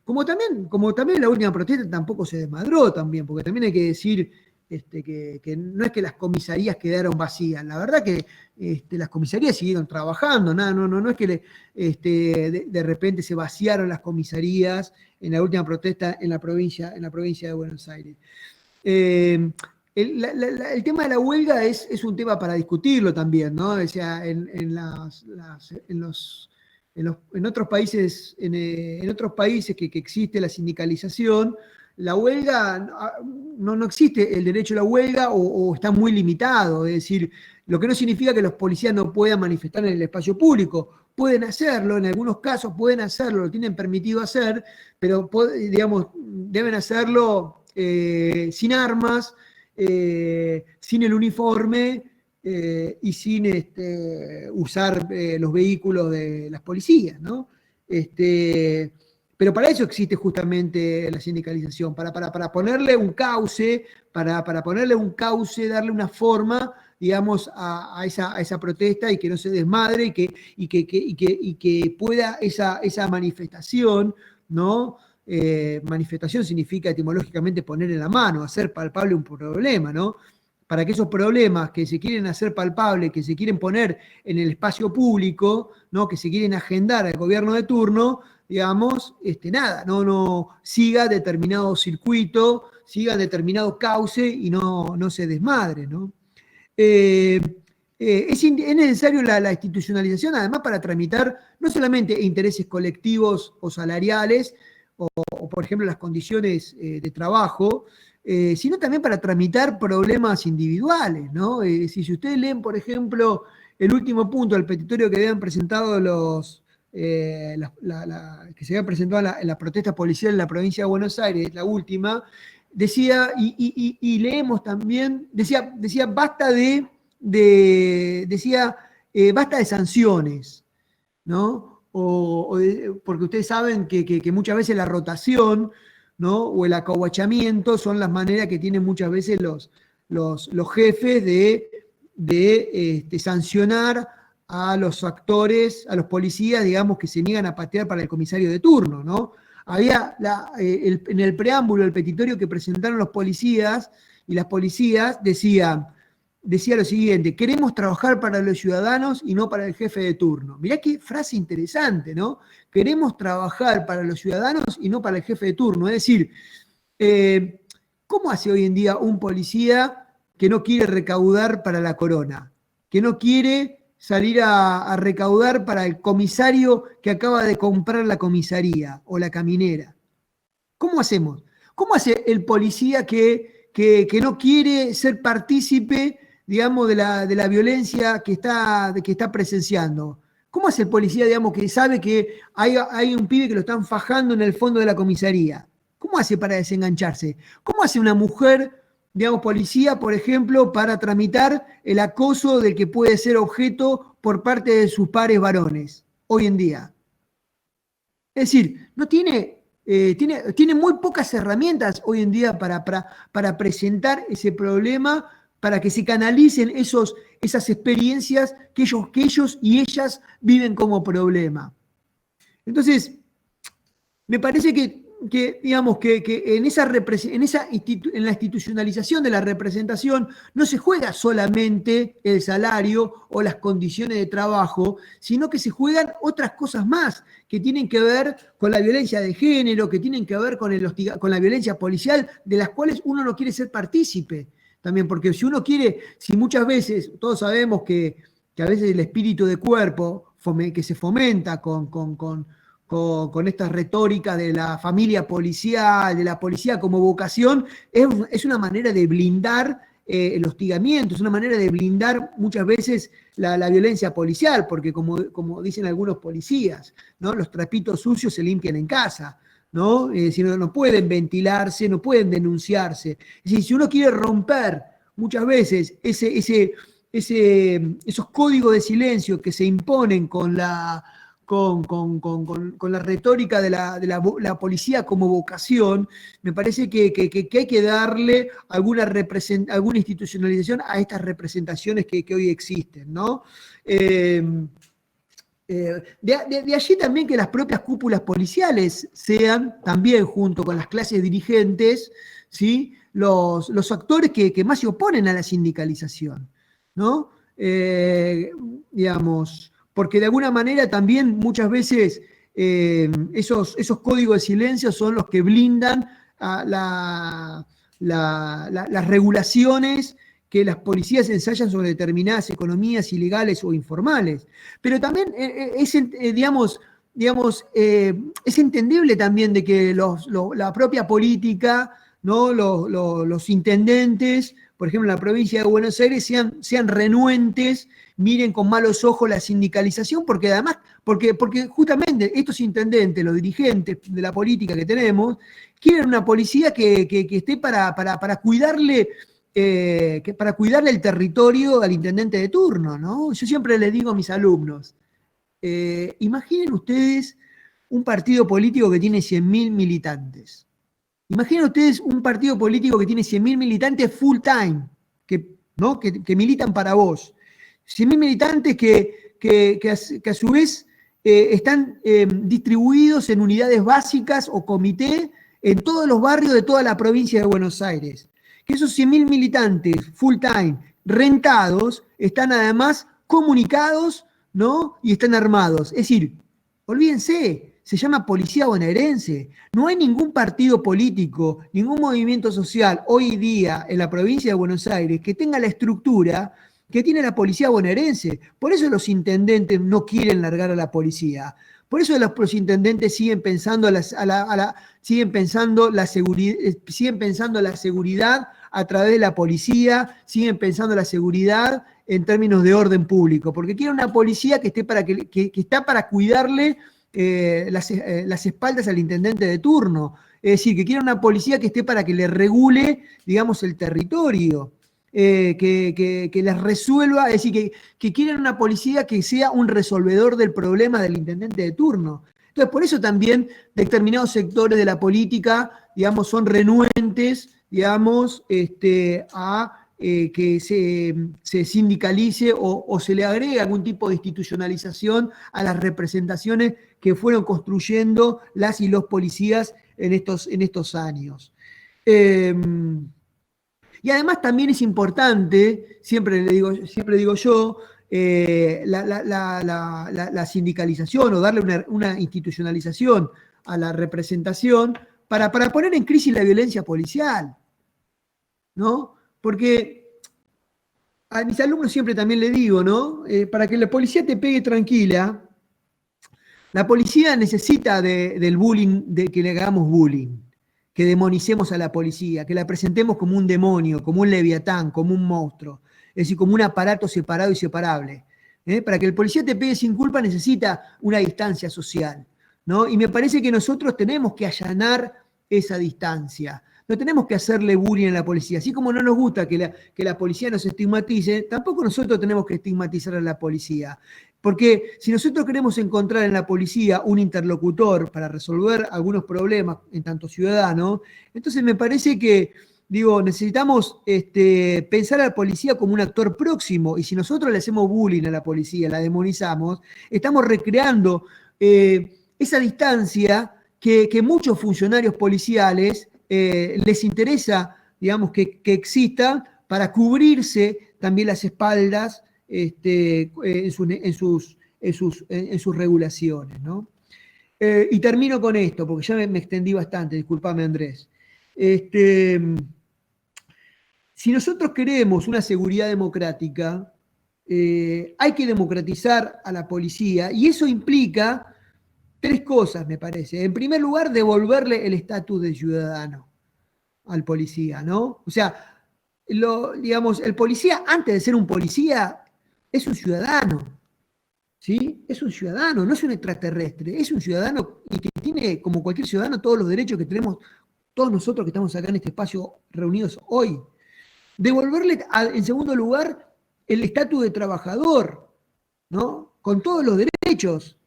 Como también la última protesta tampoco se desmadró también, porque también hay que decir que no es que las comisarías quedaron vacías, la verdad que las comisarías siguieron trabajando, no es que de repente se vaciaron las comisarías en la última protesta en la provincia de Buenos Aires. el tema de la huelga es un tema para discutirlo también, ¿no? O sea, en otros países, en otros países que existe la sindicalización, la huelga, no existe el derecho a la huelga o está muy limitado. Es decir, lo que no significa que los policías no puedan manifestar en el espacio público. Pueden hacerlo, en algunos casos pueden hacerlo, lo tienen permitido hacer, pero digamos, deben hacerlo sin armas, sin el uniforme y sin usar los vehículos de las policías, ¿no? Pero para eso existe justamente la sindicalización, para ponerle un cauce, para ponerle un cauce, darle una forma, digamos, a esa protesta y que no se desmadre y que pueda esa manifestación, ¿no? Manifestación significa etimológicamente poner en la mano, hacer palpable un problema, ¿no? Para que esos problemas que se quieren hacer palpables, que se quieren poner en el espacio público, ¿no? Que se quieren agendar al gobierno de turno, digamos, nada, no siga determinado circuito, siga determinado cauce y no se desmadre, ¿no? Es necesario la institucionalización, además, para tramitar no solamente intereses colectivos o salariales, o por ejemplo las condiciones de trabajo, sino también para tramitar problemas individuales, ¿no? Si ustedes leen, por ejemplo, el último punto del petitorio que habían presentado que se había presentado en la protesta policial en la provincia de Buenos Aires, la última, decía, y leemos también, decía basta basta de sanciones, ¿no? Porque ustedes saben que muchas veces la rotación, ¿no? O el acahuachamiento son las maneras que tienen muchas veces los jefes de sancionar a los actores, a los policías, digamos, que se niegan a patear para el comisario de turno, ¿no? Había en el preámbulo del petitorio que presentaron los policías y las policías decía lo siguiente: queremos trabajar para los ciudadanos y no para el jefe de turno. Mirá qué frase interesante, ¿no? Queremos trabajar para los ciudadanos y no para el jefe de turno. Es decir, ¿cómo hace hoy en día un policía que no quiere recaudar para la corona? Que no quiere salir a recaudar para el comisario que acaba de comprar la comisaría o la caminera. ¿Cómo hacemos? ¿Cómo hace el policía que no quiere ser partícipe, digamos, de la violencia que está presenciando? ¿Cómo hace el policía, digamos, que sabe que hay un pibe que lo están fajando en el fondo de la comisaría? ¿Cómo hace para desengancharse? ¿Cómo hace una mujer, digamos, policía, por ejemplo, para tramitar el acoso del que puede ser objeto por parte de sus pares varones hoy en día? Es decir, no tiene muy pocas herramientas hoy en día para presentar ese problema, para que se canalicen esas experiencias que ellos y ellas viven como problema. Entonces, me parece que digamos, que en la institucionalización de la representación no se juega solamente el salario o las condiciones de trabajo, sino que se juegan otras cosas más que tienen que ver con la violencia de género, que tienen que ver con la violencia policial, de las cuales uno no quiere ser partícipe también, porque si muchas veces, todos sabemos que a veces el espíritu de cuerpo que se fomenta con esta retórica de la familia policial, de la policía como vocación, es una manera de blindar el hostigamiento, es una manera de blindar muchas veces la violencia policial, porque como dicen algunos policías, ¿no? Los trapitos sucios se limpian en casa, ¿no? Si no pueden ventilarse, no pueden denunciarse. Es decir, si uno quiere romper muchas veces esos códigos de silencio que se imponen con la retórica de la policía como vocación, me parece que hay que darle alguna institucionalización a estas representaciones que hoy existen, ¿no? De allí también que las propias cúpulas policiales sean también, junto con las clases dirigentes, ¿sí? los actores que más se oponen a la sindicalización, ¿no? Digamos, porque de alguna manera también muchas veces esos códigos de silencio son los que blindan las regulaciones que las policías ensayan sobre determinadas economías ilegales o informales. Pero también es entendible también de que la propia política, ¿no? Los intendentes, por ejemplo, en la provincia de Buenos Aires, sean renuentes, miren con malos ojos la sindicalización, porque además, porque justamente estos intendentes, los dirigentes de la política que tenemos, quieren una policía que esté para cuidarle. Para cuidarle el territorio al intendente de turno, ¿no? Yo siempre les digo a mis alumnos, imaginen ustedes un partido político que tiene 100.000 militantes. Imaginen ustedes un partido político que tiene 100.000 militantes full time, ¿no? que militan para vos. 100.000 militantes que a su vez están distribuidos en unidades básicas o comité en todos los barrios de toda la provincia de Buenos Aires. Que esos 100.000 militantes full time rentados están además comunicados, ¿no? Y están armados. Es decir, olvídense, se llama policía bonaerense. No hay ningún partido político, ningún movimiento social hoy día en la provincia de Buenos Aires que tenga la estructura que tiene la policía bonaerense. Por eso los intendentes no quieren largar a la policía. Por eso los intendentes siguen pensando siguen pensando la seguridad a través de la policía, siguen pensando la seguridad en términos de orden público, porque quieren una policía que está para cuidarle las espaldas al intendente de turno. Es decir, que quieren una policía que esté para que le regule, digamos, el territorio. Que les resuelva, es decir, que quieren una policía que sea un resolvedor del problema del intendente de turno. Entonces, por eso también determinados sectores de la política, digamos, son renuentes, digamos, a que se sindicalice o se le agregue algún tipo de institucionalización a las representaciones que fueron construyendo las y los policías en estos años. Y además también es importante, siempre digo yo, la sindicalización o darle una institucionalización a la representación para poner en crisis la violencia policial, ¿no? Porque a mis alumnos siempre también les digo, ¿no? Para que la policía te pegue tranquila, la policía necesita del bullying, de que le hagamos bullying, que demonicemos a la policía, que la presentemos como un demonio, como un leviatán, como un monstruo, es decir, como un aparato separado y separable. Para que el policía te pegue sin culpa necesita una distancia social, ¿no? Y me parece que nosotros tenemos que allanar esa distancia. No tenemos que hacerle bullying a la policía. Así como no nos gusta que la policía nos estigmatice, tampoco nosotros tenemos que estigmatizar a la policía. Porque si nosotros queremos encontrar en la policía un interlocutor para resolver algunos problemas en tanto ciudadano, entonces me parece que, necesitamos pensar a la policía como un actor próximo, y si nosotros le hacemos bullying a la policía, la demonizamos, estamos recreando esa distancia que muchos funcionarios policiales les interesa, digamos, que exista para cubrirse también las espaldas en sus regulaciones, ¿no? Y termino con esto, porque ya me extendí bastante, disculpame Andrés. Si nosotros queremos una seguridad democrática, hay que democratizar a la policía, y eso implica tres cosas, me parece. En primer lugar, devolverle el estatus de ciudadano al policía, ¿no? O sea, el policía, antes de ser un policía, es un ciudadano, ¿sí? Es un ciudadano, no es un extraterrestre, es un ciudadano y que tiene, como cualquier ciudadano, todos los derechos que tenemos todos nosotros que estamos acá en este espacio reunidos hoy. Devolverle, en segundo lugar, el estatus de trabajador, ¿no? Con todos los derechos,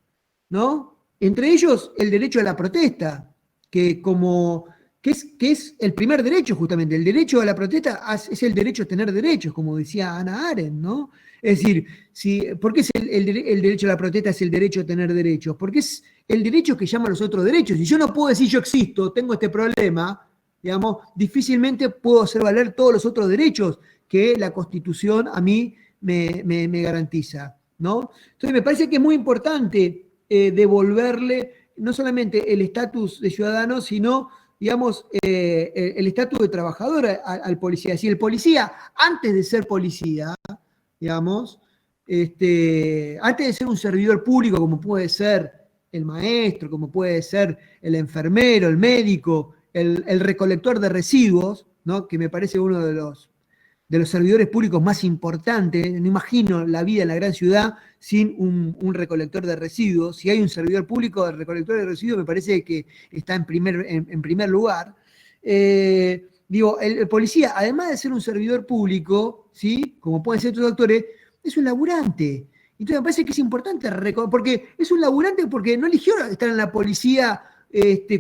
¿no? Entre ellos, el derecho a la protesta, que es el primer derecho justamente. El derecho a la protesta es el derecho a tener derechos, como decía Hannah Arendt, ¿no? Es decir, ¿por qué el derecho a la protesta es el derecho a tener derechos? Porque es el derecho que llama a los otros derechos. Si yo no puedo decir yo existo, tengo este problema, digamos, difícilmente puedo hacer valer todos los otros derechos que la Constitución a mí me garantiza, ¿no? Entonces me parece que es muy importante devolverle no solamente el estatus de ciudadano, sino digamos, el estatus de trabajador al policía. Es decir, el policía, antes de ser policía, digamos, antes de ser un servidor público como puede ser el maestro, como puede ser el enfermero, el médico, el recolector de residuos, ¿no? Que me parece uno de los servidores públicos más importantes. No imagino la vida en la gran ciudad sin un recolector de residuos. Si hay un servidor público, el recolector de residuos me parece que está en primer lugar. Digo, el policía, además de ser un servidor público, ¿sí? Como pueden ser otros actores, es un laburante. Entonces me parece que es importante, porque es un laburante porque no eligió estar en la policía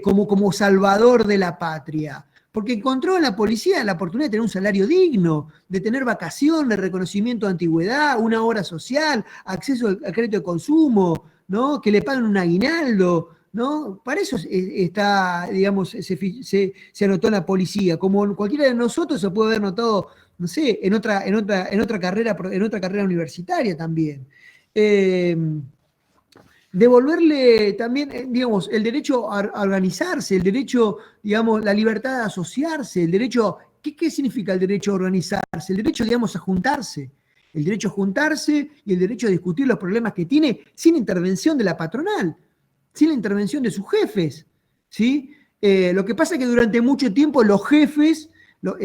como salvador de la patria, porque encontró en la policía la oportunidad de tener un salario digno, de tener vacación, de reconocimiento de antigüedad, una obra social, acceso al crédito de consumo, ¿no? Que le paguen un aguinaldo, ¿no? Para eso está, digamos, se anotó en la policía. Como cualquiera de nosotros se puede haber notado, no sé, en otra carrera universitaria también. Eh, Devolverle también, digamos, el derecho a organizarse, el derecho, digamos, la libertad de asociarse, el derecho, ¿qué significa el derecho a organizarse? El derecho, digamos, a juntarse, el derecho a juntarse y el derecho a discutir los problemas que tiene sin intervención de la patronal, sin la intervención de sus jefes, ¿sí? Lo que pasa es que durante mucho tiempo los jefes,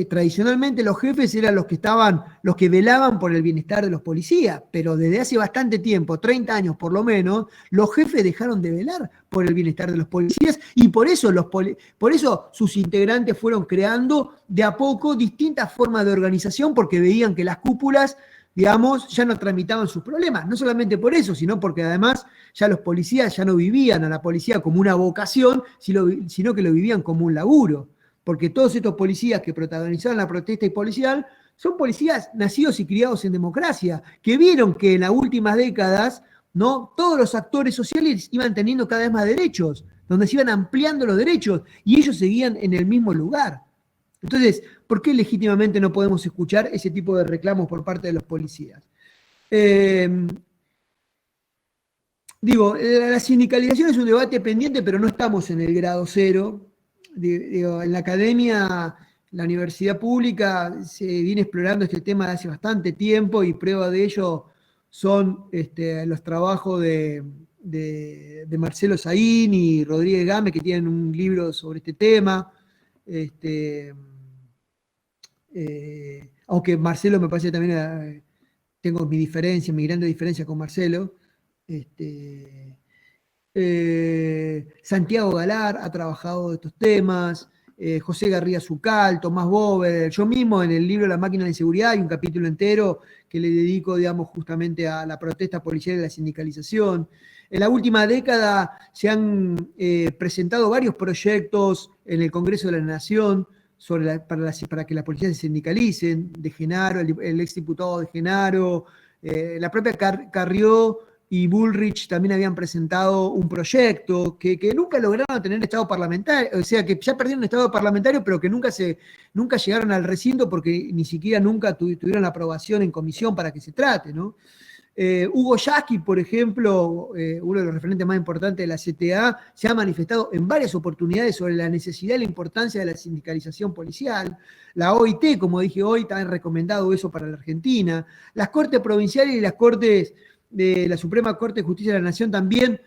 tradicionalmente los jefes eran los que velaban por el bienestar de los policías, pero desde hace bastante tiempo, 30 años por lo menos, los jefes dejaron de velar por el bienestar de los policías y por eso sus integrantes fueron creando de a poco distintas formas de organización porque veían que las cúpulas, digamos, ya no tramitaban sus problemas. No solamente por eso, sino porque además ya los policías ya no vivían a la policía como una vocación, sino que lo vivían como un laburo. Porque todos estos policías que protagonizaron la protesta policial son policías nacidos y criados en democracia, que vieron que en las últimas décadas, ¿no? Todos los actores sociales iban teniendo cada vez más derechos, donde se iban ampliando los derechos y ellos seguían en el mismo lugar. Entonces, ¿por qué legítimamente no podemos escuchar ese tipo de reclamos por parte de los policías? Digo, la sindicalización es un debate pendiente, pero no estamos en el grado cero. Digo, en la academia, la universidad pública se viene explorando este tema de hace bastante tiempo y prueba de ello son los trabajos de Marcelo Saín y Rodríguez Gámez, que tienen un libro sobre este tema. Aunque Marcelo me parece también, tengo mi grande diferencia con Marcelo. Santiago Galar ha trabajado de estos temas, José Garría Zucal, Tomás Bober, yo mismo en el libro La máquina de inseguridad hay un capítulo entero que le dedico, digamos, justamente a la protesta policial y la sindicalización. En la última década se han presentado varios proyectos en el Congreso de la Nación para que las policías se sindicalicen, de Genaro, el exdiputado de Genaro, la propia Carrió y Bullrich también habían presentado un proyecto que nunca lograron tener estado parlamentario, o sea, que ya perdieron estado parlamentario, pero que nunca llegaron al recinto porque ni siquiera nunca tuvieron la aprobación en comisión para que se trate, ¿no? Hugo Yasky, por ejemplo, uno de los referentes más importantes de la CTA, se ha manifestado en varias oportunidades sobre la necesidad y la importancia de la sindicalización policial. La OIT, como dije hoy, también ha recomendado eso para la Argentina. Las Cortes provinciales y las Cortes de la Suprema Corte de Justicia de la Nación también,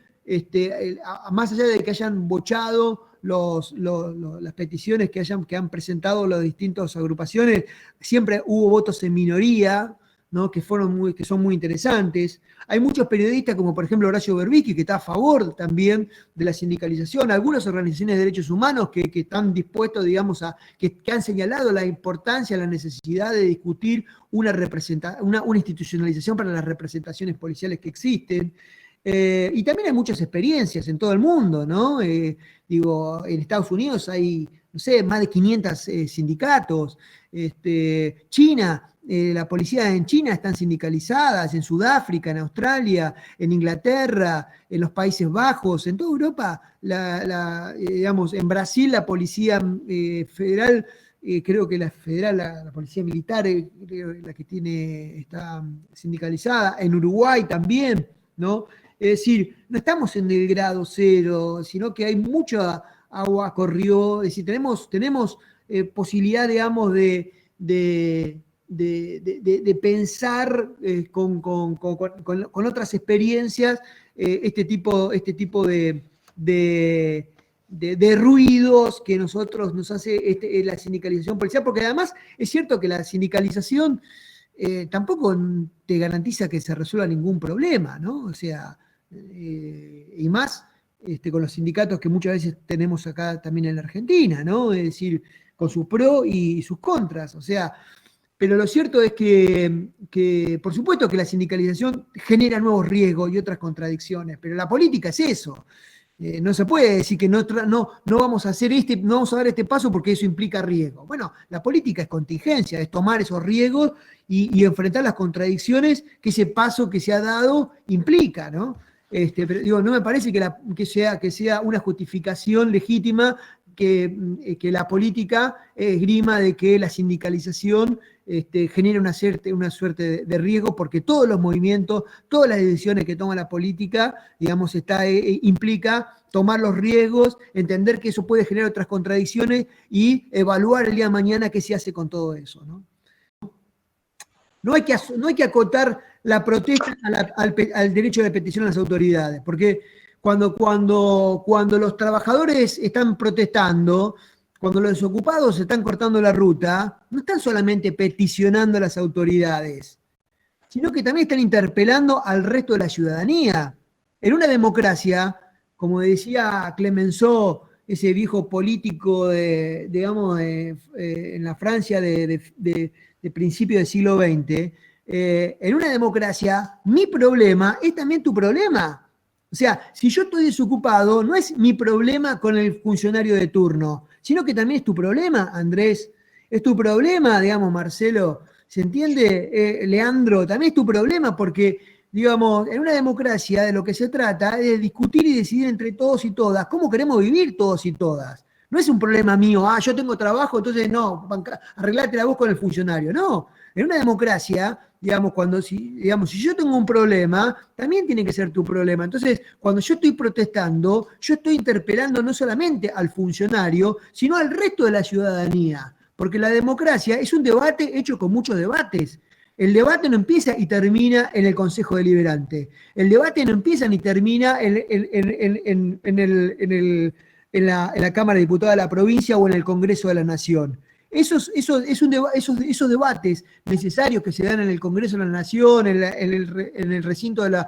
más allá de que hayan bochado las peticiones que han presentado las distintas agrupaciones, siempre hubo votos en minoría, ¿no? que son muy interesantes. Hay muchos periodistas, como por ejemplo Horacio Berbisky, que está a favor también de la sindicalización, algunas organizaciones de derechos humanos que están dispuestos, digamos, que han señalado la importancia, la necesidad de discutir una institucionalización para las representaciones policiales que existen. Y también hay muchas experiencias en todo el mundo, ¿no? Digo, en Estados Unidos hay, no sé, más de 500 sindicatos. China, la policía en China están sindicalizadas, en Sudáfrica, en Australia, en Inglaterra, en los Países Bajos, en toda Europa, digamos, en Brasil la policía federal, creo que la federal, la policía militar, la que está sindicalizada, en Uruguay también, ¿no? Es decir, no estamos en el grado cero, sino que hay agua corrió, es decir, tenemos posibilidad, digamos, de pensar con otras experiencias este tipo de ruidos que nos hace la sindicalización policial, porque además es cierto que la sindicalización tampoco te garantiza que se resuelva ningún problema, ¿no? O sea, y más con los sindicatos que muchas veces tenemos acá también en la Argentina, ¿no? Es decir, con sus pros y sus contras, o sea, pero lo cierto es que, por supuesto que la sindicalización genera nuevos riesgos y otras contradicciones, pero la política es eso. No se puede decir que no vamos a hacer no vamos a dar este paso porque eso implica riesgo. Bueno, la política es contingencia, es tomar esos riesgos y enfrentar las contradicciones que ese paso que se ha dado implica, ¿no? Pero digo, no me parece que sea una justificación legítima que la política esgrima de que la sindicalización genera una suerte de riesgo, porque todos los movimientos, todas las decisiones que toma la política, digamos, implica tomar los riesgos, entender que eso puede generar otras contradicciones y evaluar el día de mañana qué se hace con todo eso, ¿no? No hay que acotar la protesta al derecho de petición a las autoridades, porque cuando los trabajadores están protestando, cuando los desocupados están cortando la ruta, no están solamente peticionando a las autoridades, sino que también están interpelando al resto de la ciudadanía. En una democracia, como decía Clemenceau, ese viejo político en la Francia de principios del siglo XX, en una democracia, mi problema es también tu problema. O sea, si yo estoy desocupado, no es mi problema con el funcionario de turno, sino que también es tu problema, Andrés. Es tu problema, digamos, Marcelo. ¿Se entiende, Leandro? También es tu problema porque, digamos, en una democracia de lo que se trata es de discutir y decidir entre todos y todas cómo queremos vivir todos y todas. No es un problema mío, yo tengo trabajo, entonces no, arreglate la voz con el funcionario. No, en una democracia, digamos, si yo tengo un problema, también tiene que ser tu problema. Entonces, cuando yo estoy protestando, yo estoy interpelando no solamente al funcionario, sino al resto de la ciudadanía. Porque la democracia es un debate hecho con muchos debates. El debate no empieza y termina en el Consejo Deliberante. El debate no empieza ni termina en la Cámara de Diputados de la provincia o en el Congreso de la Nación. Esos debates necesarios que se dan en el Congreso de la Nación, en el recinto en las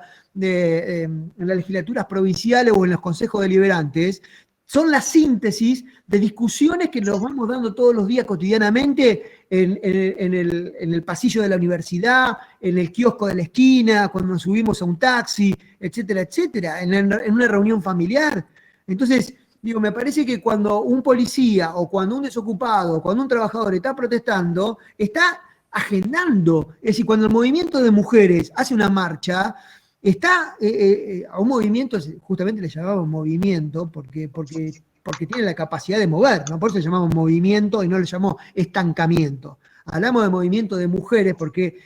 legislaturas provinciales o en los consejos deliberantes, son la síntesis de discusiones que nos vamos dando todos los días cotidianamente en el pasillo de la universidad, en el kiosco de la esquina, cuando nos subimos a un taxi, etcétera, etcétera, en una reunión familiar. Entonces, digo, me parece que cuando un policía o cuando un desocupado o cuando un trabajador está protestando, está agendando. Es decir, cuando el movimiento de mujeres hace una marcha, está a un movimiento, justamente le llamamos movimiento, porque tiene la capacidad de mover, ¿no? Por eso le llamamos movimiento y no le llamamos estancamiento. Hablamos de movimiento de mujeres porque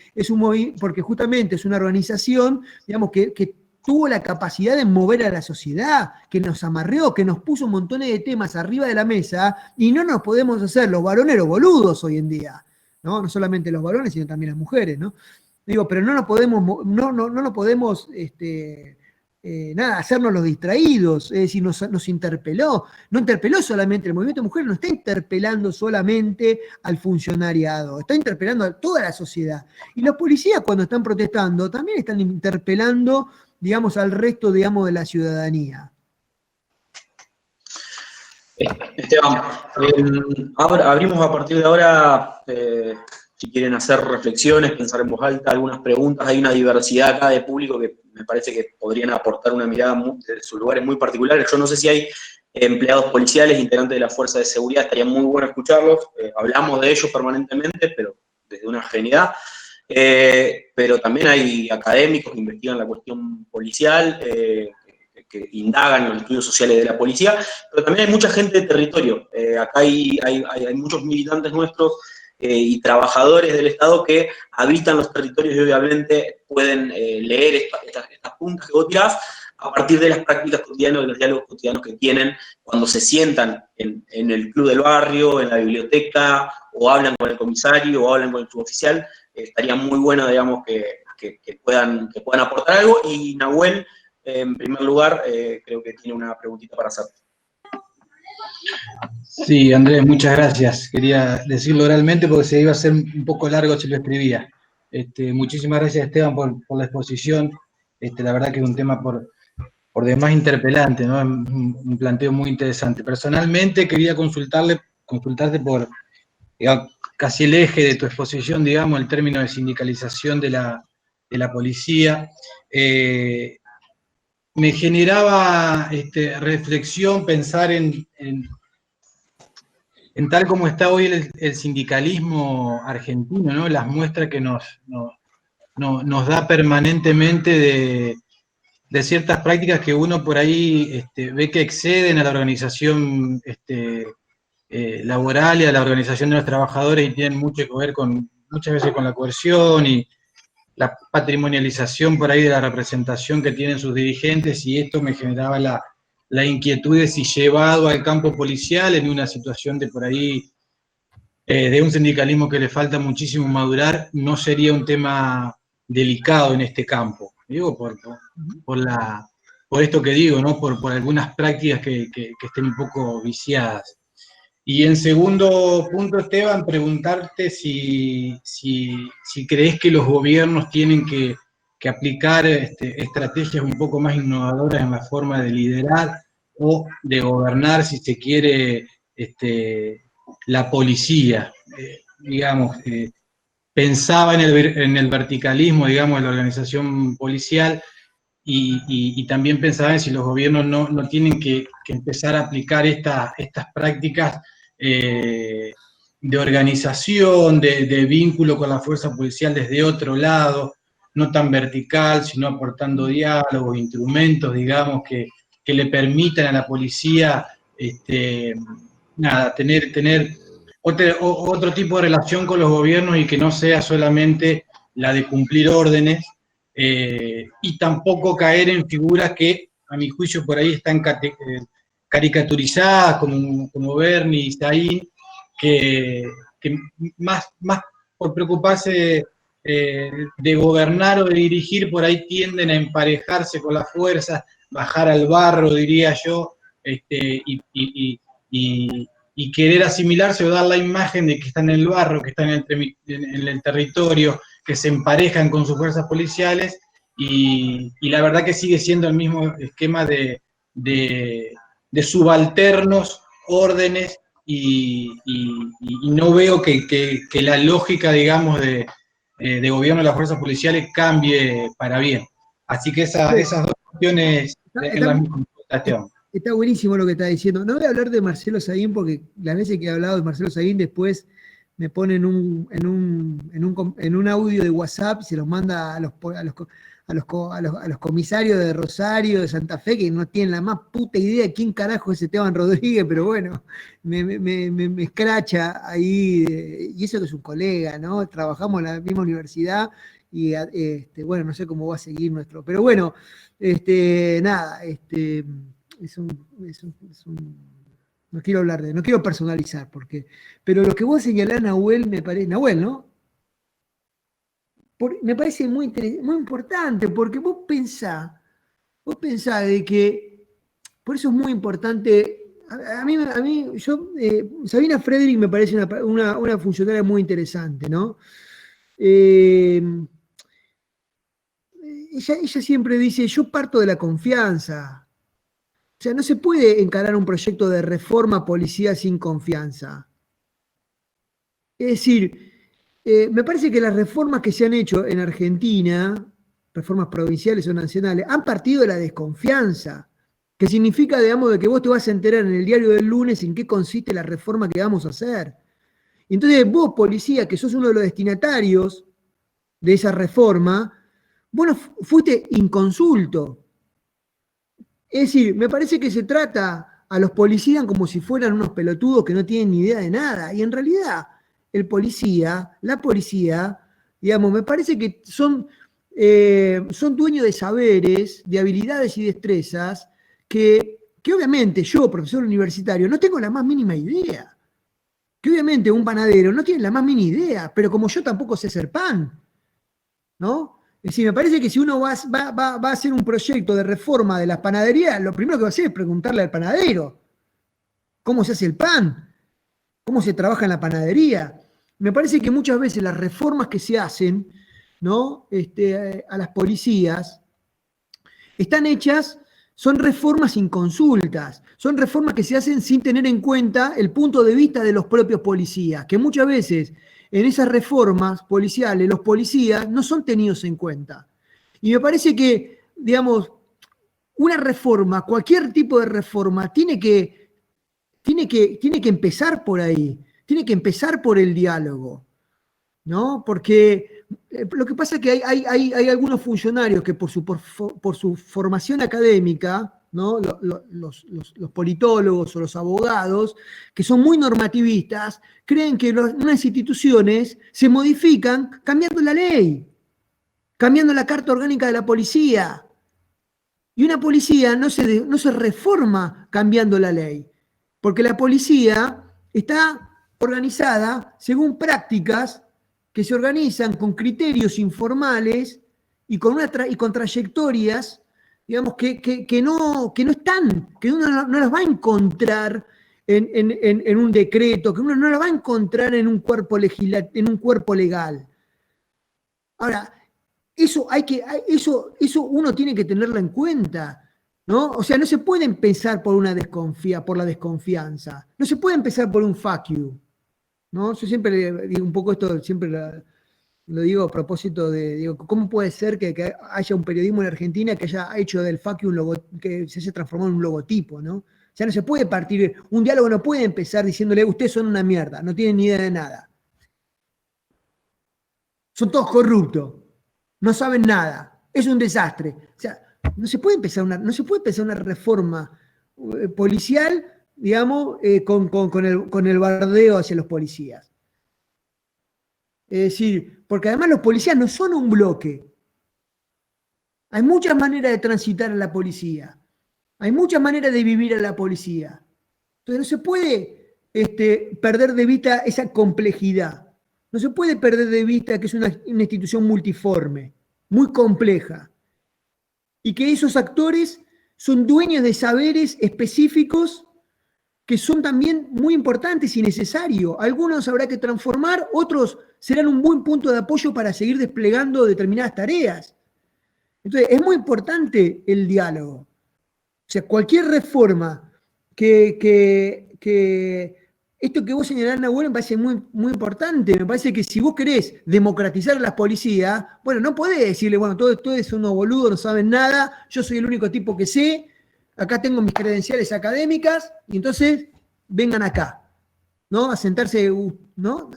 justamente es una organización, digamos, que tuvo la capacidad de mover a la sociedad, que nos amarreó, que nos puso montones de temas arriba de la mesa, y no nos podemos hacer los varones los boludos hoy en día, ¿no? No solamente los varones, sino también las mujeres, ¿no? Digo, pero no nos podemos hacernos los distraídos, es decir, nos interpeló. No interpeló solamente el movimiento de mujeres, no está interpelando solamente al funcionariado, está interpelando a toda la sociedad. Y los policías, cuando están protestando, también están interpelando, digamos, al resto, digamos, de la ciudadanía. Esteban, ahora abrimos a partir de ahora, si quieren hacer reflexiones, pensar en voz alta, algunas preguntas. Hay una diversidad acá de público que me parece que podrían aportar una mirada de sus lugares muy particulares. Yo no sé si hay empleados policiales, integrantes de la Fuerza de Seguridad, estaría muy bueno escucharlos. Hablamos de ellos permanentemente, pero desde una ajenidad. Pero también hay académicos que investigan la cuestión policial, que indagan en los estudios sociales de la policía, pero también hay mucha gente de territorio. Acá hay muchos militantes nuestros y trabajadores del Estado que habitan los territorios y obviamente pueden leer estas puntas que vos tirás. a partir de las prácticas cotidianas, de los diálogos cotidianos que tienen cuando se sientan en el club del barrio, en la biblioteca, o hablan con el comisario, o hablan con el suboficial. Estaría muy bueno, digamos, que puedan aportar algo. Y Nahuel, en primer lugar, creo que tiene una preguntita para hacer. Sí, Andrés, muchas gracias. Quería decirlo oralmente porque se iba a hacer un poco largo si lo escribía. Muchísimas gracias, Esteban, por la exposición. La verdad que es un tema por demás interpelante, ¿no? Un planteo muy interesante. Personalmente quería consultarte por, digamos, casi el eje de tu exposición, digamos, el término de sindicalización de la policía. Me generaba reflexión pensar en tal como está hoy el sindicalismo argentino, ¿no? Las muestras que nos da permanentemente de ciertas prácticas que uno por ahí ve que exceden a la organización laboral y a la organización de los trabajadores y tienen mucho que ver muchas veces con la coerción y la patrimonialización por ahí de la representación que tienen sus dirigentes, y esto me generaba la inquietud de si llevado al campo policial en una situación de por ahí de un sindicalismo que le falta muchísimo madurar, no sería un tema delicado en este campo. Digo, por esto que digo, ¿no? Por algunas prácticas que estén un poco viciadas. Y en segundo punto, Esteban, preguntarte si crees que los gobiernos tienen que aplicar estrategias un poco más innovadoras en la forma de liderar o de gobernar, si se quiere, la policía. Digamos, pensaba en el verticalismo, digamos, de la organización policial, y también pensaba en si los gobiernos no tienen que empezar a aplicar estas prácticas de organización, de vínculo con la fuerza policial desde otro lado, no tan vertical, sino aportando diálogos, instrumentos, digamos, que le permitan a la policía tener otro tipo de relación con los gobiernos y que no sea solamente la de cumplir órdenes, y tampoco caer en figuras que, a mi juicio, por ahí están caricaturizadas, como Bernie y Saín, que más por preocuparse de gobernar o de dirigir, por ahí tienden a emparejarse con las fuerzas, bajar al barro, diría yo, y querer asimilarse o dar la imagen de que están en el barro, que están en el territorio, que se emparejan con sus fuerzas policiales, y la verdad que sigue siendo el mismo esquema de subalternos, órdenes, y no veo que la lógica, digamos, de gobierno de las fuerzas policiales cambie para bien. Así que esas dos cuestiones es la misma cuestión. Está buenísimo lo que está diciendo. No voy a hablar de Marcelo Saguín porque las veces que he hablado de Marcelo Saguín después me ponen en un audio de WhatsApp y se los manda a los comisarios de Rosario, de Santa Fe, que no tienen la más puta idea de quién carajo es Esteban Rodríguez, pero bueno, me escracha ahí, y eso que es un colega, ¿no? Trabajamos en la misma universidad y bueno, no sé cómo va a seguir nuestro, pero bueno, nada, no quiero hablar no quiero personalizar, pero lo que vos señalás, Nahuel, me parece, Nahuel, ¿no? Me parece muy importante, porque vos pensás de que, por eso es muy importante, Sabina Frederick me parece una funcionaria muy interesante, ¿no? Ella siempre dice, yo parto de la confianza. O sea, no se puede encarar un proyecto de reforma policial sin confianza. Es decir, me parece que las reformas que se han hecho en Argentina, reformas provinciales o nacionales, han partido de la desconfianza, que significa, digamos, de que vos te vas a enterar en el diario del lunes en qué consiste la reforma que vamos a hacer. Entonces vos, policía, que sos uno de los destinatarios de esa reforma, vos no fuiste inconsulto. Es decir, me parece que se trata a los policías como si fueran unos pelotudos que no tienen ni idea de nada. Y en realidad, la policía, digamos, me parece que son son dueños de saberes, de habilidades y destrezas que obviamente yo, profesor universitario, no tengo la más mínima idea. Que obviamente un panadero no tiene la más mínima idea, pero como yo tampoco sé hacer pan, ¿no? Es decir, me parece que si uno va a hacer un proyecto de reforma de las panaderías, lo primero que va a hacer es preguntarle al panadero cómo se hace el pan, cómo se trabaja en la panadería. Me parece que muchas veces las reformas que se hacen, ¿no? A las policías están hechas, son reformas sin consultas, son reformas que se hacen sin tener en cuenta el punto de vista de los propios policías, que muchas veces en esas reformas policiales los policías no son tenidos en cuenta. Y me parece que, digamos, una reforma, cualquier tipo de reforma, tiene que empezar por ahí, tiene que empezar por el diálogo, ¿no? Porque lo que pasa es que hay algunos funcionarios que por su formación académica, ¿no? Los politólogos o los abogados, que son muy normativistas, creen que unas instituciones se modifican cambiando la ley, cambiando la Carta Orgánica de la Policía. Y una policía no se reforma cambiando la ley, porque la policía está organizada según prácticas que se organizan con criterios informales y con trayectorias, digamos, que no están, que uno no las va a encontrar en un decreto, que uno no las va a encontrar en un cuerpo legal. Ahora, eso uno tiene que tenerlo en cuenta, ¿no? O sea, no se puede empezar por por la desconfianza, no se puede empezar por un fuck you, ¿no? Yo siempre digo un poco esto, siempre lo digo a propósito digo, ¿cómo puede ser que haya un periodismo en Argentina que haya hecho del fuck you que se haya transformado en un logotipo, ¿no? O sea, no se puede un diálogo no puede empezar diciéndole, ustedes son una mierda, no tienen ni idea de nada. Son todos corruptos, no saben nada, es un desastre. O sea, no se puede empezar una reforma policial, digamos, con el bardeo hacia los policías. Es decir, porque además los policías no son un bloque. Hay muchas maneras de transitar a la policía. Hay muchas maneras de vivir a la policía. Entonces no se puede perder de vista esa complejidad. No se puede perder de vista que es una institución multiforme, muy compleja, y que esos actores son dueños de saberes específicos que son también muy importantes y necesarios. Algunos habrá que transformar, otros serán un buen punto de apoyo para seguir desplegando determinadas tareas. Entonces, es muy importante el diálogo. O sea, cualquier reforma esto que vos señalás, Nahuel, me parece muy, muy importante. Me parece que si vos querés democratizar a las policías, bueno, no podés decirle, bueno, todos son unos boludos, no saben nada, yo soy el único tipo que sé, acá tengo mis credenciales académicas, y entonces vengan acá, ¿no? A sentarse, ¿no?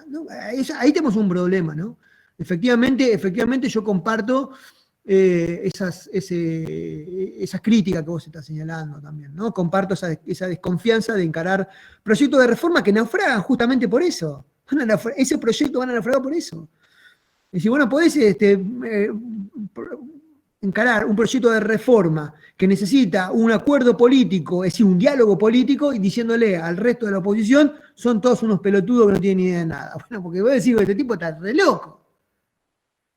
Ahí tenemos un problema, ¿no? Efectivamente yo comparto esas críticas que vos estás señalando también, ¿no? Comparto esa desconfianza de encarar proyectos de reforma que naufragan justamente por eso. Ese proyecto van a naufragar por eso. Y si vos no podés encarar un proyecto de reforma que necesita un acuerdo político, es decir, un diálogo político, y diciéndole al resto de la oposición, son todos unos pelotudos que no tienen ni idea de nada. Bueno, porque vos decís, este tipo está re loco.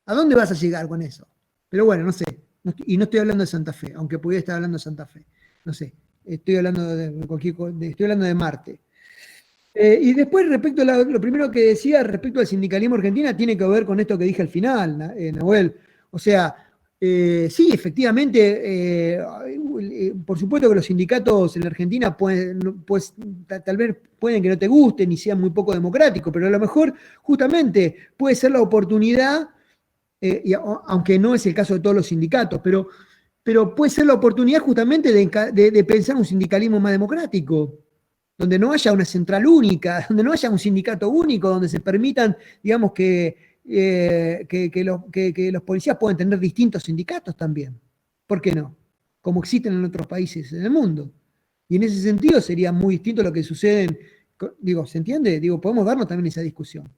¿A dónde vas a llegar con eso? Pero bueno, no sé. Y no estoy hablando de Santa Fe, aunque pudiera estar hablando de Santa Fe. No sé. Estoy hablando estoy hablando de Marte. Y después, respecto a lo primero que decía, respecto al sindicalismo argentino, tiene que ver con esto que dije al final, Nahuel. O sea, sí, efectivamente, por supuesto que los sindicatos en la Argentina tal vez pueden que no te gusten y sean muy poco democráticos, pero a lo mejor justamente puede ser la oportunidad, aunque no es el caso de todos los sindicatos, pero puede ser la oportunidad justamente de pensar un sindicalismo más democrático, donde no haya una central única, donde no haya un sindicato único, donde se permitan, digamos, que los policías puedan tener distintos sindicatos también. ¿Por qué no? Como existen en otros países en el mundo. Y en ese sentido sería muy distinto a lo que sucede, digo, ¿se entiende? Digo, podemos darnos también esa discusión.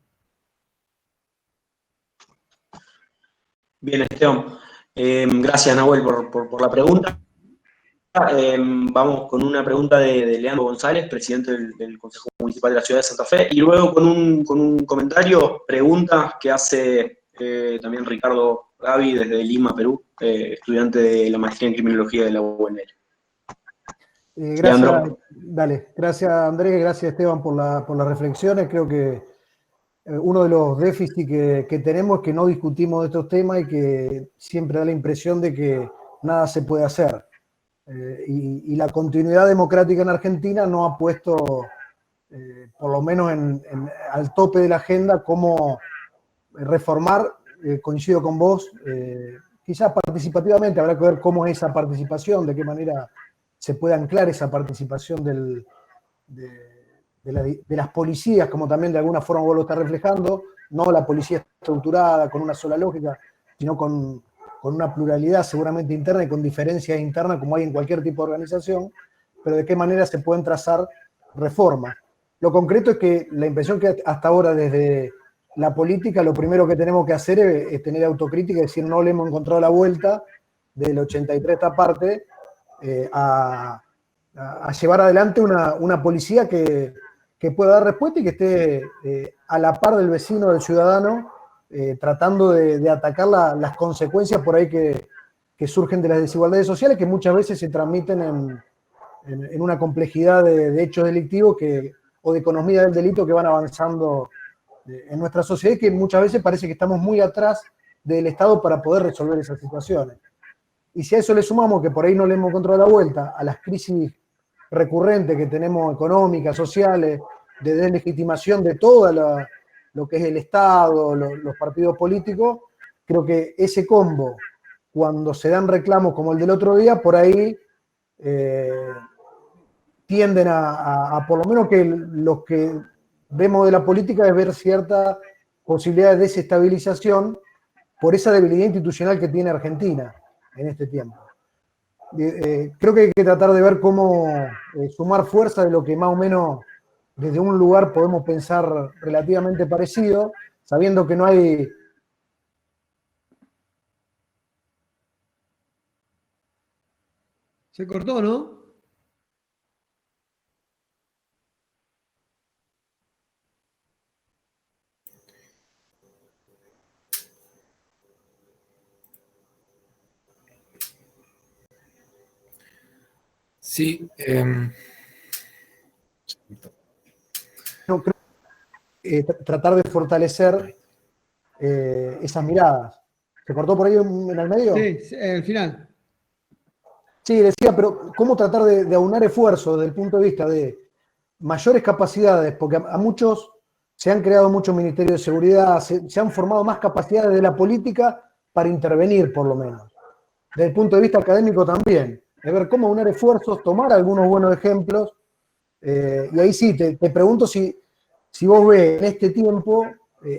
Bien, Esteban. Gracias, Nahuel, por la pregunta. Vamos con una pregunta de Leandro González, presidente del Consejo Municipal de la Ciudad de Santa Fe, y luego con un comentario, pregunta que hace también Ricardo Gavi desde Lima, Perú, estudiante de la maestría en Criminología de la UNL. Gracias, Leandro. dale. Gracias, Andrés, gracias, Esteban, por las reflexiones. Creo que uno de los déficits que tenemos es que no discutimos de estos temas y que siempre da la impresión de que nada se puede hacer. Y la continuidad democrática en Argentina no ha puesto, por lo menos al tope de la agenda, cómo reformar. Coincido con vos, quizás participativamente, habrá que ver cómo es esa participación, de qué manera se puede anclar esa participación de las policías, como también de alguna forma vos lo estás reflejando, no la policía estructurada con una sola lógica, sino con una pluralidad seguramente interna y con diferencias internas como hay en cualquier tipo de organización, pero de qué manera se pueden trazar reformas. Lo concreto es que la impresión que hasta ahora desde la política, lo primero que tenemos que hacer es tener autocrítica y decir no le hemos encontrado la vuelta del 83 esta parte a llevar adelante una policía que pueda dar respuesta y que esté a la par del vecino, del ciudadano, tratando de atacar las consecuencias por ahí que surgen de las desigualdades sociales, que muchas veces se transmiten en una complejidad de hechos delictivos o de economía del delito que van avanzando en nuestra sociedad y que muchas veces parece que estamos muy atrás del Estado para poder resolver esas situaciones. Y si a eso le sumamos que por ahí no le hemos encontrado la vuelta a las crisis recurrentes que tenemos económicas, sociales, de deslegitimación de todo lo que es el Estado, los partidos políticos, creo que ese combo, cuando se dan reclamos como el del otro día, por ahí tienden a por lo menos que los que vemos de la política es ver cierta posibilidad de desestabilización por esa debilidad institucional que tiene Argentina en este tiempo. Creo que hay que tratar de ver cómo sumar fuerza de lo que más o menos desde un lugar podemos pensar relativamente parecido, sabiendo que no hay... Se cortó, ¿no? Sí. No, creo tratar de fortalecer esas miradas. ¿Se cortó por ahí en el medio? Sí, al final. Sí, decía, pero ¿cómo tratar de aunar esfuerzos desde el punto de vista de mayores capacidades? Porque a muchos se han creado muchos ministerios de seguridad, se han formado más capacidades de la política para intervenir, por lo menos. Desde el punto de vista académico también. De ver cómo aunar esfuerzos, tomar algunos buenos ejemplos. Y ahí sí, te pregunto si vos ves en este tiempo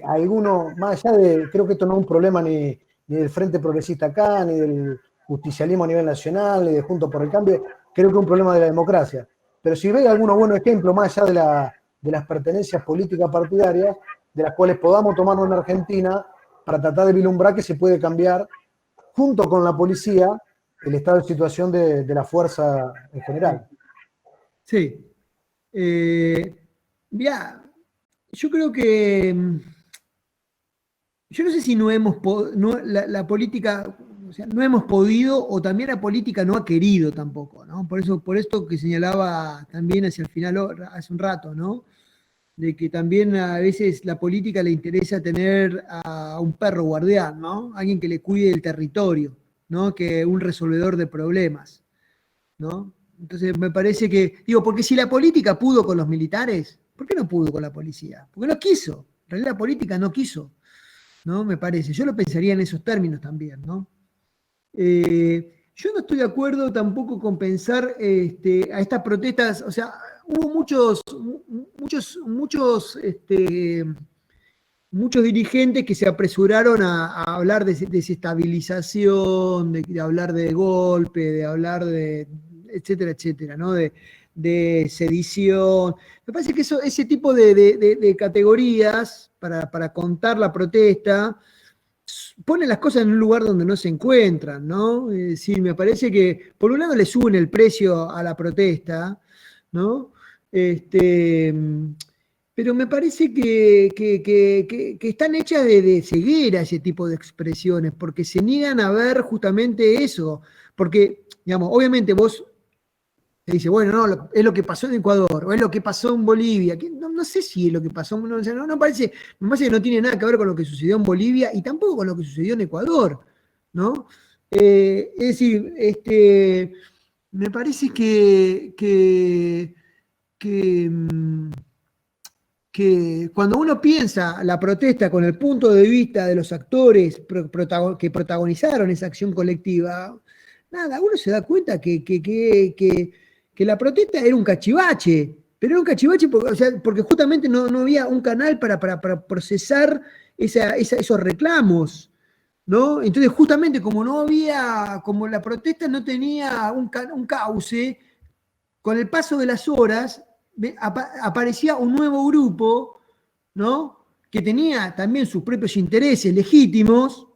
alguno, más allá de, creo que esto no es un problema ni del Frente Progresista acá, ni del justicialismo a nivel nacional, ni de Juntos por el Cambio, creo que es un problema de la democracia. Pero si ves algunos buenos ejemplos, más allá de las pertenencias políticas partidarias, de las cuales podamos tomarnos en Argentina para tratar de vislumbrar que se puede cambiar, junto con la policía, el estado de situación de la fuerza en general. Sí. Mirá, yo creo que yo no sé si la política, o sea, no hemos podido, o también la política no ha querido tampoco, ¿no? Por esto que señalaba también hacia el final, hace un rato, ¿no? De que también a veces la política le interesa tener a un perro guardián, ¿no? Alguien que le cuide el territorio, ¿no? Que un resolvedor de problemas, ¿no? Entonces me parece que, digo, porque si la política pudo con los militares, ¿por qué no pudo con la policía? Porque no quiso, en realidad la política no quiso, ¿no? Me parece, yo lo pensaría en esos términos también, ¿no? Yo no estoy de acuerdo tampoco con pensar a estas protestas, o sea, hubo muchos dirigentes que se apresuraron a hablar de desestabilización, de hablar de golpe, de hablar de etcétera, etcétera, ¿no? De sedición. Me parece que ese tipo de categorías para contar la protesta pone las cosas en un lugar donde no se encuentran, ¿no? Es decir, me parece que por un lado le suben el precio a la protesta, ¿no? Pero me parece que están hechas de ceguera ese tipo de expresiones, porque se niegan a ver justamente eso, porque, digamos, obviamente vos te dice, bueno, no, es lo que pasó en Ecuador, o es lo que pasó en Bolivia. No sé si es lo que pasó, me parece que no tiene nada que ver con lo que sucedió en Bolivia y tampoco con lo que sucedió en Ecuador, ¿no? Es decir, me parece que, mm, que cuando uno piensa la protesta con el punto de vista de los actores que protagonizaron esa acción colectiva, nada, uno se da cuenta que la protesta era un cachivache, pero era un cachivache porque, o sea, porque justamente no había un canal para procesar esos reclamos, ¿no? Entonces, justamente como la protesta no tenía un cauce, con el paso de las horas aparecía un nuevo grupo, ¿no? Que tenía también sus propios intereses legítimos,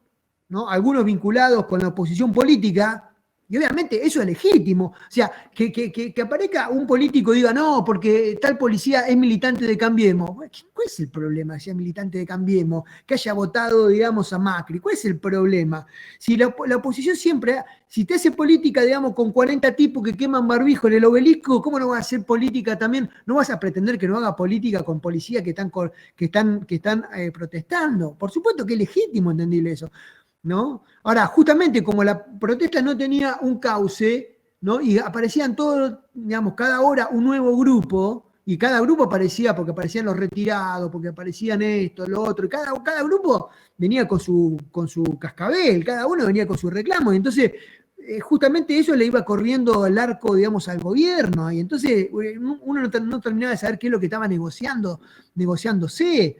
¿no? Algunos vinculados con la oposición política, y obviamente eso es legítimo. O sea, que aparezca un político y diga, no, porque tal policía es militante de Cambiemos. ¿Cuál es el problema de ser militante de Cambiemos? Que haya votado, digamos, a Macri. ¿Cuál es el problema? Si la oposición siempre, si te hace política, digamos, con 40 tipos que queman barbijo en el obelisco, ¿cómo no vas a hacer política también? No vas a pretender que no haga política con policías que están protestando. Por supuesto que es legítimo entenderle eso, ¿no? Ahora, justamente como la protesta no tenía un cauce, ¿no? Y aparecían todos, digamos, cada hora un nuevo grupo, y cada grupo aparecía porque aparecían los retirados, porque aparecían esto, lo otro, y cada grupo venía con su cascabel, cada uno venía con su reclamo, y entonces justamente eso le iba corriendo el arco, digamos, al gobierno, y entonces uno no terminaba de saber qué es lo que estaba negociándose,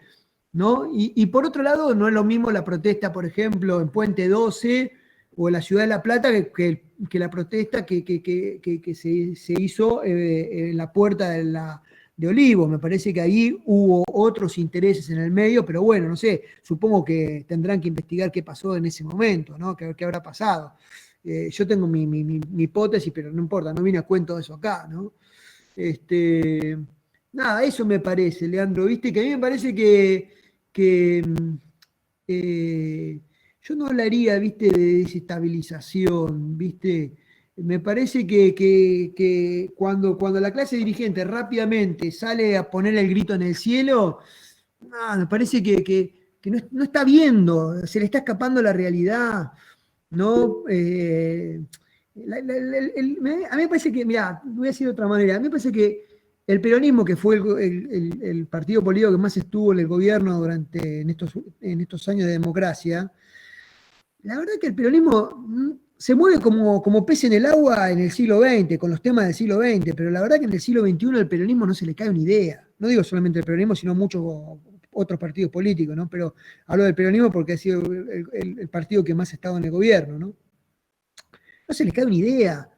¿no? Y por otro lado, no es lo mismo la protesta, por ejemplo, en Puente 12 o en la Ciudad de La Plata que la protesta que se hizo en la Puerta de Olivos. Me parece que ahí hubo otros intereses en el medio, pero bueno, no sé, supongo que tendrán que investigar qué pasó en ese momento, ¿no? ¿Qué habrá pasado? Yo tengo mi hipótesis, pero no importa, no vine a cuento de eso acá, ¿no? Nada, eso me parece, Leandro, viste, que a mí me parece que yo no hablaría, viste, de desestabilización, viste. Me parece que cuando la clase dirigente rápidamente sale a poner el grito en el cielo, me parece que no está viendo, se le está escapando la realidad, ¿no? A mí me parece que, mirá, voy a decir de otra manera, a mí me parece que el peronismo, que fue el partido político que más estuvo en el gobierno en estos años de democracia, la verdad que el peronismo se mueve como pez en el agua en el siglo XX, con los temas del siglo XX, pero la verdad que en el siglo XXI el peronismo no se le cae una idea. No digo solamente el peronismo, sino muchos otros partidos políticos, ¿no? Pero hablo del peronismo porque ha sido el partido que más ha estado en el gobierno, ¿no? No se les cae una idea,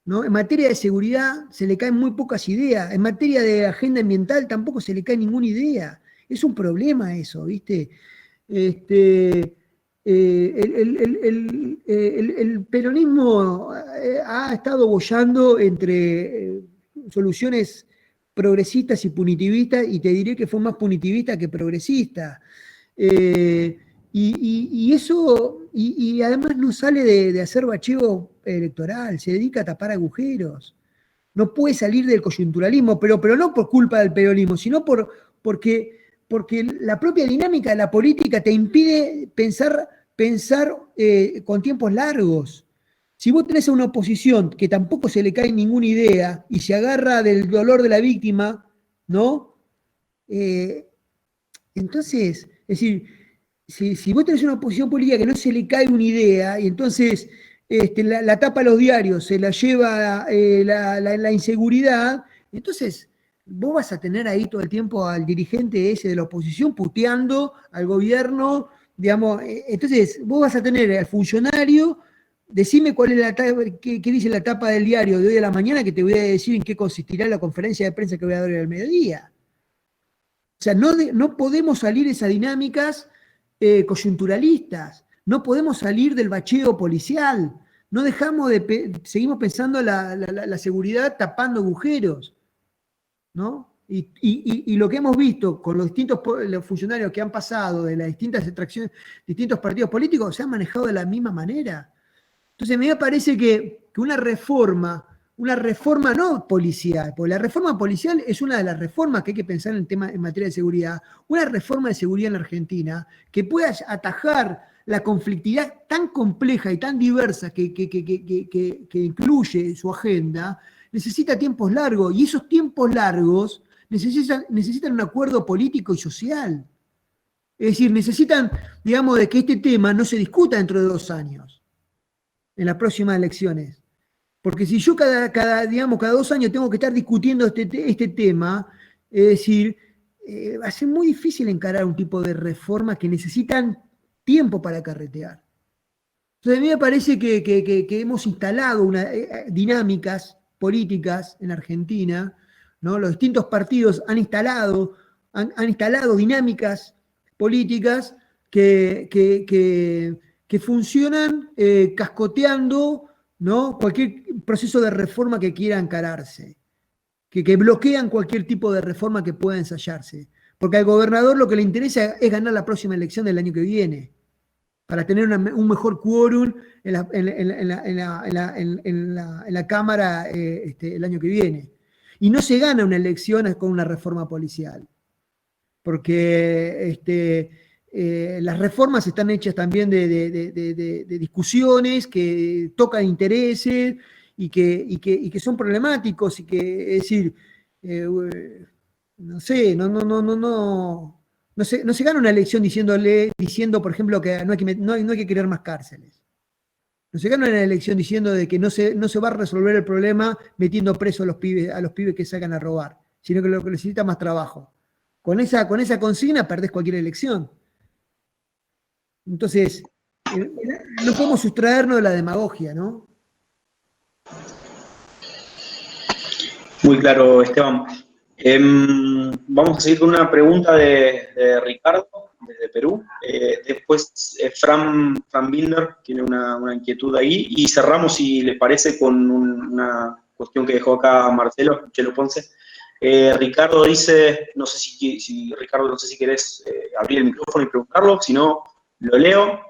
¿no? En materia de seguridad se le caen muy pocas ideas. En materia de agenda ambiental tampoco se le cae ninguna idea. Es un problema eso, ¿viste? El peronismo ha estado boyando entre soluciones progresistas y punitivistas, y te diré que fue más punitivista que progresista. Y eso, y además no sale de hacer bacheo electoral, se dedica a tapar agujeros. No puede salir del coyunturalismo, pero no por culpa del peronismo, sino porque la propia dinámica de la política te impide pensar con tiempos largos. Si vos tenés a una oposición que tampoco se le cae ninguna idea y se agarra del dolor de la víctima, ¿no? Entonces, es decir, si vos tenés una oposición política que no se le cae una idea, y entonces la tapa a los diarios, se la lleva la inseguridad, entonces vos vas a tener ahí todo el tiempo al dirigente ese de la oposición puteando al gobierno, digamos, entonces vos vas a tener al funcionario, decime cuál es qué dice la tapa del diario de hoy a la mañana, que te voy a decir en qué consistirá la conferencia de prensa que voy a dar hoy al mediodía. O sea, no podemos salir de esas dinámicas coyunturalistas, no podemos salir del bacheo policial, no dejamos seguimos pensando la seguridad tapando agujeros, ¿no? Y lo que hemos visto con los distintos los funcionarios que han pasado de las distintas extracciones, distintos partidos políticos, se han manejado de la misma manera. Entonces, a mí me parece que una reforma no policial, porque la reforma policial es una de las reformas que hay que pensar en materia de seguridad, una reforma de seguridad en la Argentina que pueda atajar la conflictividad tan compleja y tan diversa que incluye su agenda, necesita tiempos largos, y esos tiempos largos necesitan un acuerdo político y social. Es decir, necesitan, digamos, de que este tema no se discuta dentro de 2 años, en las próximas elecciones. Porque si yo cada 2 años tengo que estar discutiendo este tema, es decir, va a ser muy difícil encarar un tipo de reformas que necesitan tiempo para carretear. Entonces a mí me parece que hemos instalado dinámicas políticas en Argentina, ¿no? Los distintos partidos han instalado dinámicas políticas que funcionan cascoteando, ¿no? Cualquier proceso de reforma que quiera encararse, que bloquean cualquier tipo de reforma que pueda ensayarse. Porque al gobernador lo que le interesa es ganar la próxima elección del año que viene, para tener un mejor quórum en la Cámara el año que viene. Y no se gana una elección con una reforma policial, porque las reformas están hechas también de discusiones que tocan intereses y que son problemáticos, y que, es decir, no sé, no se gana una elección diciendo, por ejemplo, que no hay que crear más cárceles. No se gana una elección diciendo de que no se va a resolver el problema metiendo presos a los pibes que sacan a robar, sino que lo que necesita más trabajo. Con esa consigna perdés cualquier elección. Entonces, no podemos sustraernos de la demagogia, ¿no? Muy claro, Esteban. Vamos a seguir con una pregunta de Ricardo, desde Perú. Después, Fran Binder tiene una inquietud ahí. Y cerramos, si les parece, con una cuestión que dejó acá Marcelo Chelo Ponce. Ricardo dice, no sé si Ricardo, no sé si querés abrir el micrófono y preguntarlo, si no, lo leo.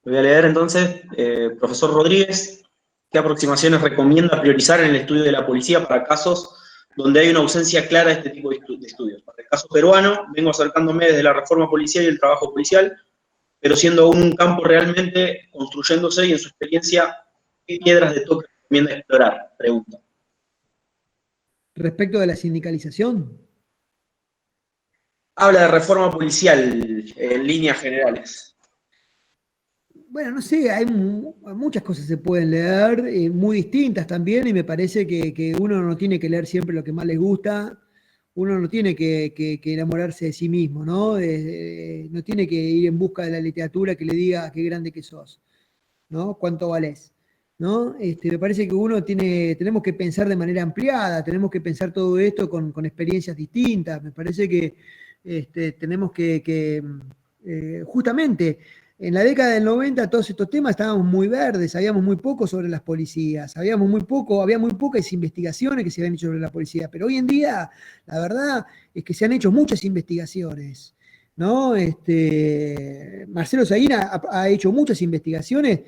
Lo voy a leer entonces. Profesor Rodríguez, ¿qué aproximaciones recomienda priorizar en el estudio de la policía para casos donde hay una ausencia clara de este tipo de estudios? Para el caso peruano, vengo acercándome desde la reforma policial y el trabajo policial, pero siendo aún un campo realmente construyéndose, y en su experiencia, ¿qué piedras de toque recomienda explorar? Pregunta. Respecto de la sindicalización. Habla de reforma policial en líneas generales. Bueno, no sé, hay muchas cosas que se pueden leer, muy distintas también, y me parece que uno no tiene que leer siempre lo que más le gusta, uno no tiene que enamorarse de sí mismo, ¿no? No tiene que ir en busca de la literatura que le diga qué grande que sos, ¿no? Cuánto valés, ¿no? Me parece que tenemos que pensar de manera ampliada, tenemos que pensar todo esto con experiencias distintas. Me parece que tenemos que justamente, en la década del 90 todos estos temas estábamos muy verdes, sabíamos muy poco sobre las policías, había muy pocas investigaciones que se habían hecho sobre la policía, pero hoy en día la verdad es que se han hecho muchas investigaciones, ¿no? Marcelo Zaguina ha hecho muchas investigaciones,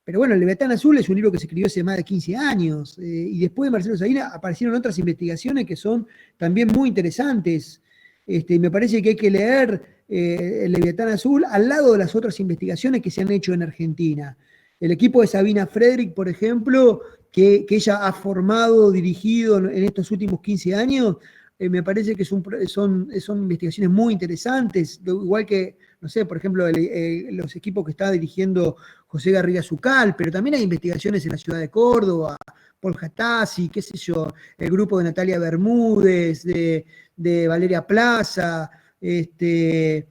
pero bueno, El Leviatán Azul es un libro que se escribió hace más de 15 años, y después de Marcelo Zaguina aparecieron otras investigaciones que son también muy interesantes. Me parece que hay que leer El Leviatán Azul al lado de las otras investigaciones que se han hecho en Argentina. El equipo de Sabina Frederick, por ejemplo, que ella ha formado, dirigido en estos últimos 15 años, me parece que son investigaciones muy interesantes, igual que, no sé, por ejemplo, los equipos que está dirigiendo José Garriga Zucal, pero también hay investigaciones en la ciudad de Córdoba, Paul Hattasi, qué sé yo, el grupo de Natalia Bermúdez, de Valeria Plaza, en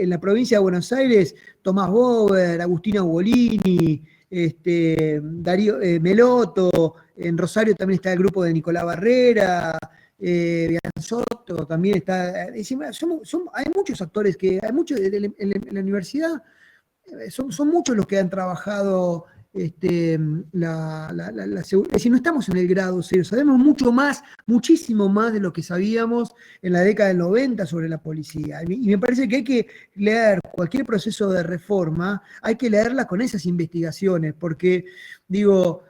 la provincia de Buenos Aires, Tomás Bober, Agustina Ugolini, Darío Meloto, en Rosario también está el grupo de Nicolás Barrera, Bianzotto también está. Hay muchos actores hay muchos en la universidad, son muchos los que han trabajado es decir, no estamos en el grado cero, sabemos mucho más, muchísimo más de lo que sabíamos en la década del 90 sobre la policía. Y me parece que hay que leer cualquier proceso de reforma, hay que leerla con esas investigaciones, porque, digo,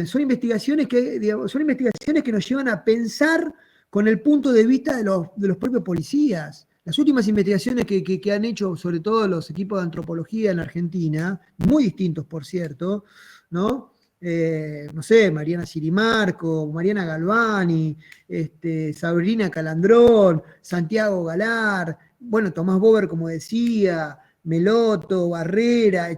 son investigaciones que nos llevan a pensar con el punto de vista de los propios policías. Las últimas investigaciones que han hecho, sobre todo los equipos de antropología en Argentina, muy distintos, por cierto, ¿no? No sé, Mariana Sirimarco, Mariana Galvani, Sabrina Calandrón, Santiago Galar, bueno, Tomás Bober, como decía, Meloto, Barrera,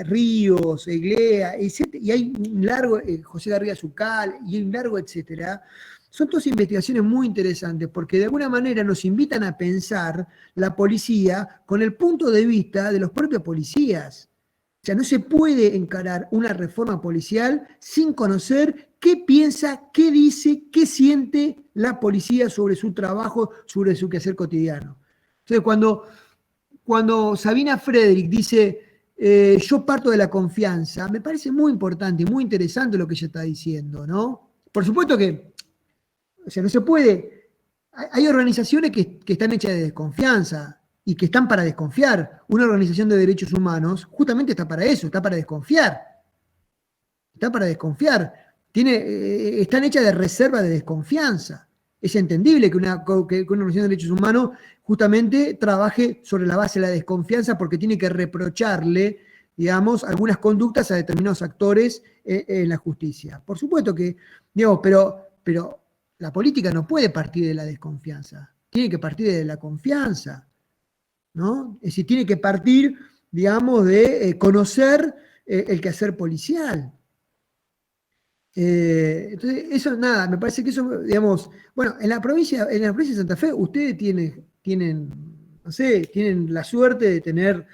Ríos, Eglea, etc. Y hay un largo, José García Zucal, y un largo, etcétera. Son todas investigaciones muy interesantes porque de alguna manera nos invitan a pensar la policía con el punto de vista de los propios policías. O sea, no se puede encarar una reforma policial sin conocer qué piensa, qué dice, qué siente la policía sobre su trabajo, sobre su quehacer cotidiano. Entonces, cuando Sabina Frederick dice, yo parto de la confianza, me parece muy importante y muy interesante lo que ella está diciendo, ¿no? Por supuesto que, o sea, no se puede. Hay organizaciones que están hechas de desconfianza y que están para desconfiar. Una organización de derechos humanos justamente está para eso, está para desconfiar. Está para desconfiar. Están hechas de reserva de desconfianza. Es entendible que una organización de derechos humanos justamente trabaje sobre la base de la desconfianza porque tiene que reprocharle, digamos, algunas conductas a determinados actores en la justicia. Por supuesto que, digamos, pero la política no puede partir de la desconfianza, tiene que partir de la confianza, ¿no? Es decir, tiene que partir, digamos, de conocer el quehacer policial. Entonces, eso nada, me parece que eso, digamos, bueno, en la provincia de Santa Fe, ustedes tienen, no sé, tienen la suerte de tener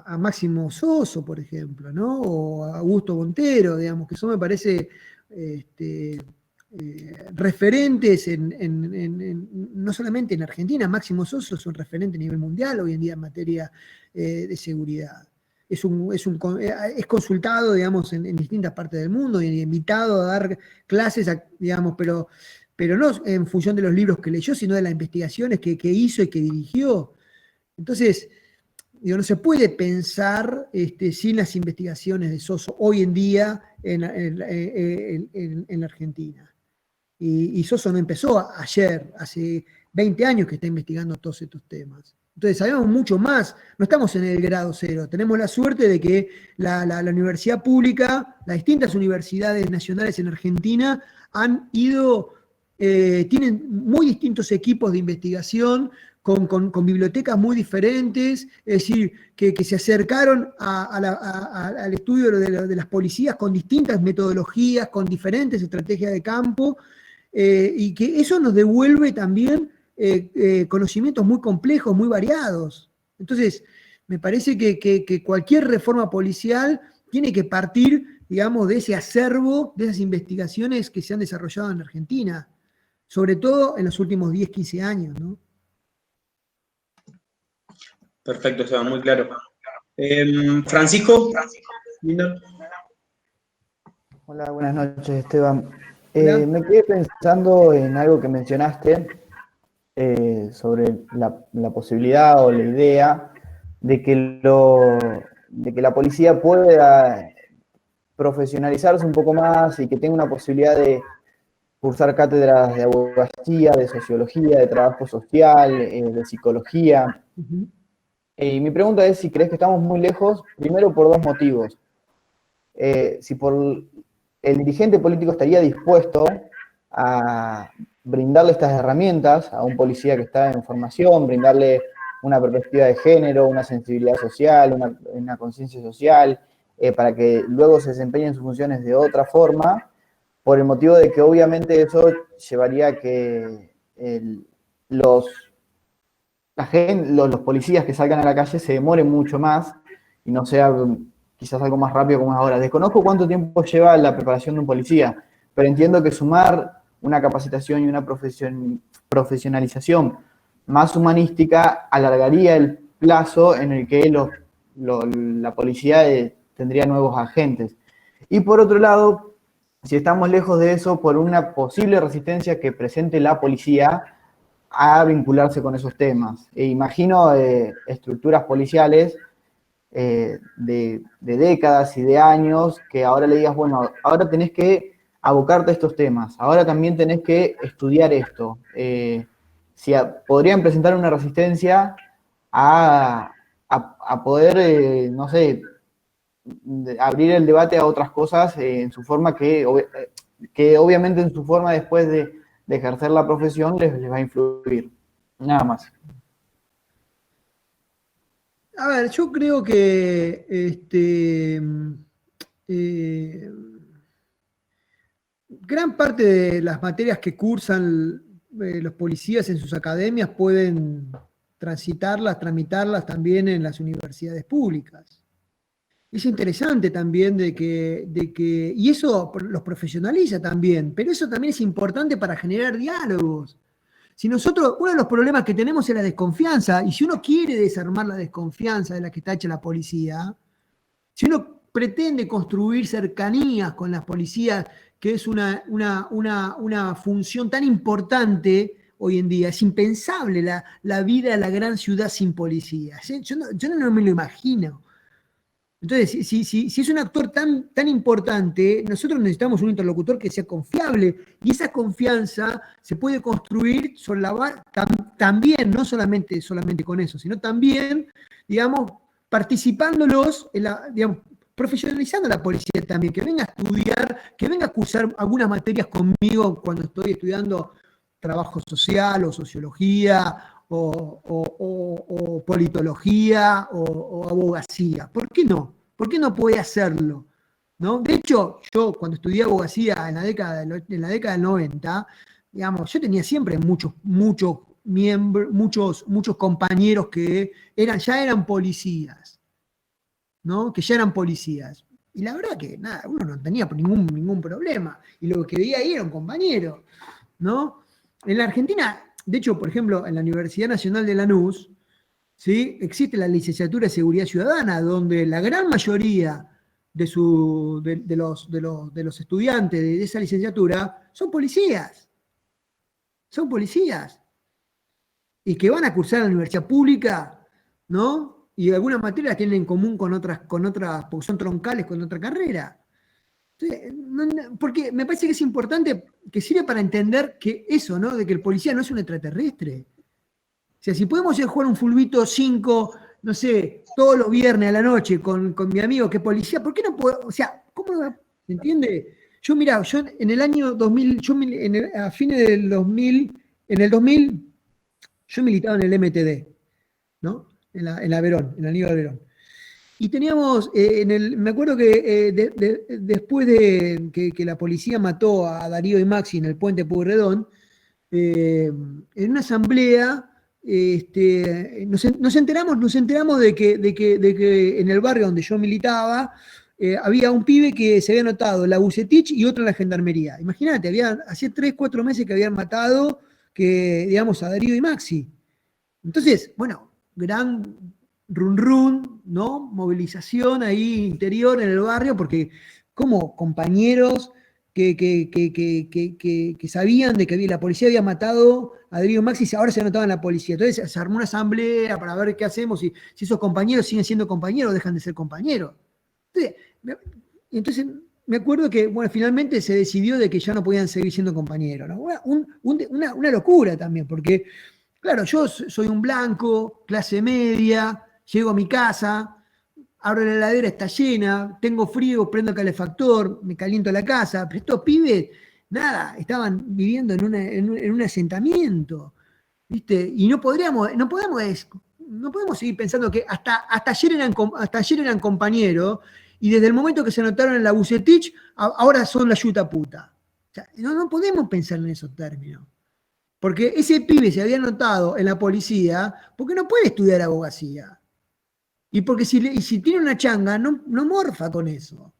a Máximo Soso, por ejemplo, ¿no? O a Augusto Montero, digamos, que eso me parece referentes no solamente en Argentina. Máximo Soso es un referente a nivel mundial hoy en día en materia de seguridad. Es consultado, digamos, en distintas partes del mundo y invitado a dar clases, digamos, pero no en función de los libros que leyó, sino de las investigaciones que hizo y que dirigió. Entonces, digo, no se puede pensar sin las investigaciones de Soso hoy en día en la Argentina. Y Soso no empezó ayer, hace 20 años que está investigando todos estos temas. Entonces sabemos mucho más, no estamos en el grado cero, tenemos la suerte de que la universidad pública, las distintas universidades nacionales en Argentina tienen muy distintos equipos de investigación, con bibliotecas muy diferentes, es decir, que se acercaron al estudio de las policías con distintas metodologías, con diferentes estrategias de campo, y que eso nos devuelve también conocimientos muy complejos, muy variados. Entonces, me parece que cualquier reforma policial tiene que partir, digamos, de ese acervo, de esas investigaciones que se han desarrollado en Argentina, sobre todo en los últimos 10, 15 años, ¿no? Perfecto, Esteban, muy claro. Francisco. Hola, buenas noches, Esteban. Hola. Me quedé pensando en algo que mencionaste sobre la posibilidad o la idea de que la policía pueda profesionalizarse un poco más y que tenga una posibilidad de cursar cátedras de abogacía, de sociología, de trabajo social, de psicología. Uh-huh. Y mi pregunta es si crees que estamos muy lejos, primero por dos motivos. Si el dirigente político estaría dispuesto a brindarle estas herramientas a un policía que está en formación, brindarle una perspectiva de género, una sensibilidad social, una conciencia social, para que luego se desempeñen sus funciones de otra forma, por el motivo de que obviamente eso llevaría a que los policías que salgan a la calle se demoren mucho más y no sea quizás algo más rápido como es ahora. Desconozco cuánto tiempo lleva la preparación de un policía, pero entiendo que sumar una capacitación y una profesionalización más humanística alargaría el plazo en el que la policía tendría nuevos agentes. Y por otro lado, si estamos lejos de eso, por una posible resistencia que presente la policía a vincularse con esos temas. E imagino estructuras policiales de décadas y de años que ahora le digas, bueno, ahora tenés que abocarte a estos temas, ahora también tenés que estudiar esto. Podrían presentar una resistencia a poder, no sé, abrir el debate a otras cosas en su forma que obviamente en su forma después de ejercer la profesión les va a influir. Nada más. A ver, yo creo que gran parte de las materias que cursan los policías en sus academias pueden tramitarlas también en las universidades públicas. Es interesante también y eso los profesionaliza también, pero eso también es importante para generar diálogos. Si nosotros, uno de los problemas que tenemos es la desconfianza, y si uno quiere desarmar la desconfianza de la que está hecha la policía, si uno pretende construir cercanías con las policías, que es una función tan importante hoy en día, es impensable la vida de la gran ciudad sin policías. Yo no me lo imagino. Entonces, si es un actor tan importante, nosotros necesitamos un interlocutor que sea confiable, y esa confianza se puede construir sobre la base, también, no solamente con eso, sino también, digamos, participándolos, digamos, profesionalizando a la policía también, que venga a estudiar, que venga a cursar algunas materias conmigo cuando estoy estudiando trabajo social o sociología, o politología o abogacía. ¿Por qué no? ¿Por qué no puede hacerlo? ¿No? De hecho, yo cuando estudié abogacía en la década del 90, digamos, yo tenía siempre muchos compañeros que ya eran policías, ¿no? Que ya eran policías. Y la verdad que nada, uno no tenía ningún problema. Y lo que veía ahí era un compañero, ¿no? En la Argentina, de hecho, por ejemplo, en la Universidad Nacional de Lanús, ¿sí? Existe la licenciatura de Seguridad Ciudadana, donde la gran mayoría de los estudiantes de esa licenciatura son policías. Son policías. Y que van a cursar en la universidad pública, ¿no? Y algunas materias tienen en común con otras, porque son troncales con otra carrera. Porque me parece que es importante, que sirve para entender que eso, ¿no? De que el policía no es un extraterrestre. O sea, si podemos ir a jugar un fulbito 5, no sé, todos los viernes a la noche con mi amigo que es policía, ¿por qué no puedo? O sea, ¿cómo se entiende? Yo, mirá, yo en el año 2000, a fines del 2000, en el 2000, yo militaba en el MTD, ¿no? En la Verón, en la Aníbal Verón. Y teníamos, me acuerdo que después de que la policía mató a Darío y Maxi en el puente Pueyrredón, en una asamblea nos enteramos de que en el barrio donde yo militaba había un pibe que se había anotado en la Bucetich y otro en la Gendarmería. Imagínate, hacía 3, 4 meses que habían matado digamos, a Darío y Maxi. Entonces, bueno, gran run, ¿no? Movilización ahí interior en el barrio, porque como compañeros que sabían de que la policía había matado a Darío Maxi, ahora se anotaban en la policía. Entonces se armó una asamblea para ver qué hacemos, si esos compañeros siguen siendo compañeros o dejan de ser compañeros. Entonces me acuerdo que, bueno, finalmente se decidió de que ya no podían seguir siendo compañeros, ¿no? Una locura también, porque, claro, yo soy un blanco, clase media, llego a mi casa, abro la heladera, está llena, tengo frío, prendo el calefactor, me caliento la casa, pero estos pibes, nada, estaban viviendo en un asentamiento, ¿viste? Y no podemos seguir pensando que hasta ayer eran compañeros, y desde el momento que se anotaron en la Bucetich, ahora son la yuta puta. O sea, no podemos pensar en esos términos. Porque ese pibe se había anotado en la policía porque no puede estudiar abogacía. Y porque si tiene una changa, no morfa con eso.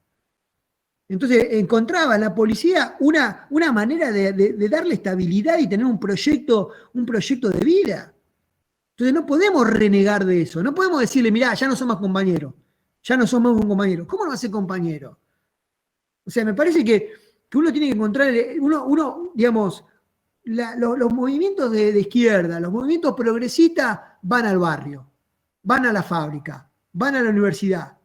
Entonces encontraba en la policía una manera de darle estabilidad y tener un proyecto de vida. Entonces no podemos renegar de eso, no podemos decirle, mirá, ya no somos compañeros, ya no somos un compañero. ¿Cómo no va a ser compañero? O sea, me parece que uno tiene que encontrar, digamos, los movimientos de izquierda, los movimientos progresistas van al barrio, van a la fábrica, van a la universidad,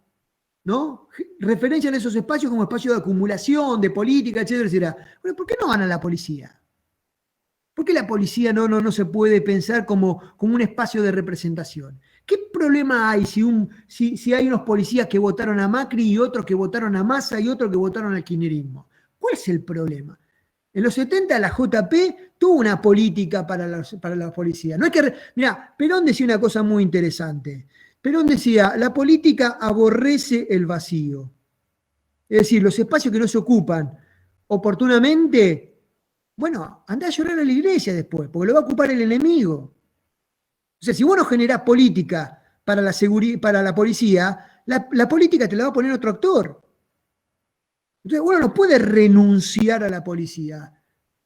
¿no? Referencian esos espacios como espacios de acumulación, de política, etcétera, etcétera. Bueno, ¿por qué no van a la policía? ¿Por qué la policía no se puede pensar como un espacio de representación? ¿Qué problema hay si hay unos policías que votaron a Macri y otros que votaron a Massa y otros que votaron al kirchnerismo? ¿Cuál es el problema? En los 70 la JP tuvo una política para la policía. No es que, mirá, Perón decía una cosa muy interesante. Perón decía, la política aborrece el vacío. Es decir, los espacios que no se ocupan oportunamente, bueno, andá a llorar a la iglesia después, porque lo va a ocupar el enemigo. O sea, si vos no generás política para la policía, la política te la va a poner otro actor. Entonces uno no puede renunciar a la policía.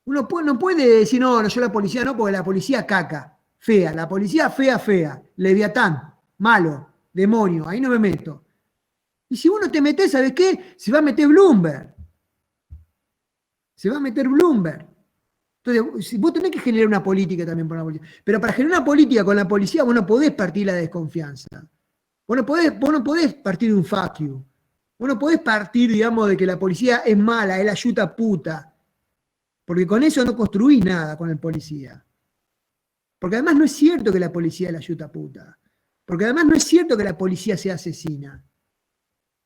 Uno no puede decir, no, yo la policía no, porque la policía caca, fea, la policía fea, leviatán, malo, demonio, ahí no me meto. Y si vos no te metés, ¿sabes qué? Se va a meter Bloomberg. Entonces, vos tenés que generar una política también por la policía. Pero para generar una política con la policía, vos no podés partir la desconfianza. Vos no podés partir de un fuck you. Vos no podés partir, digamos, de que la policía es mala, es la yuta puta. Porque con eso no construís nada con el policía. Porque además no es cierto que la policía es la yuta puta. Porque además no es cierto que la policía sea asesina.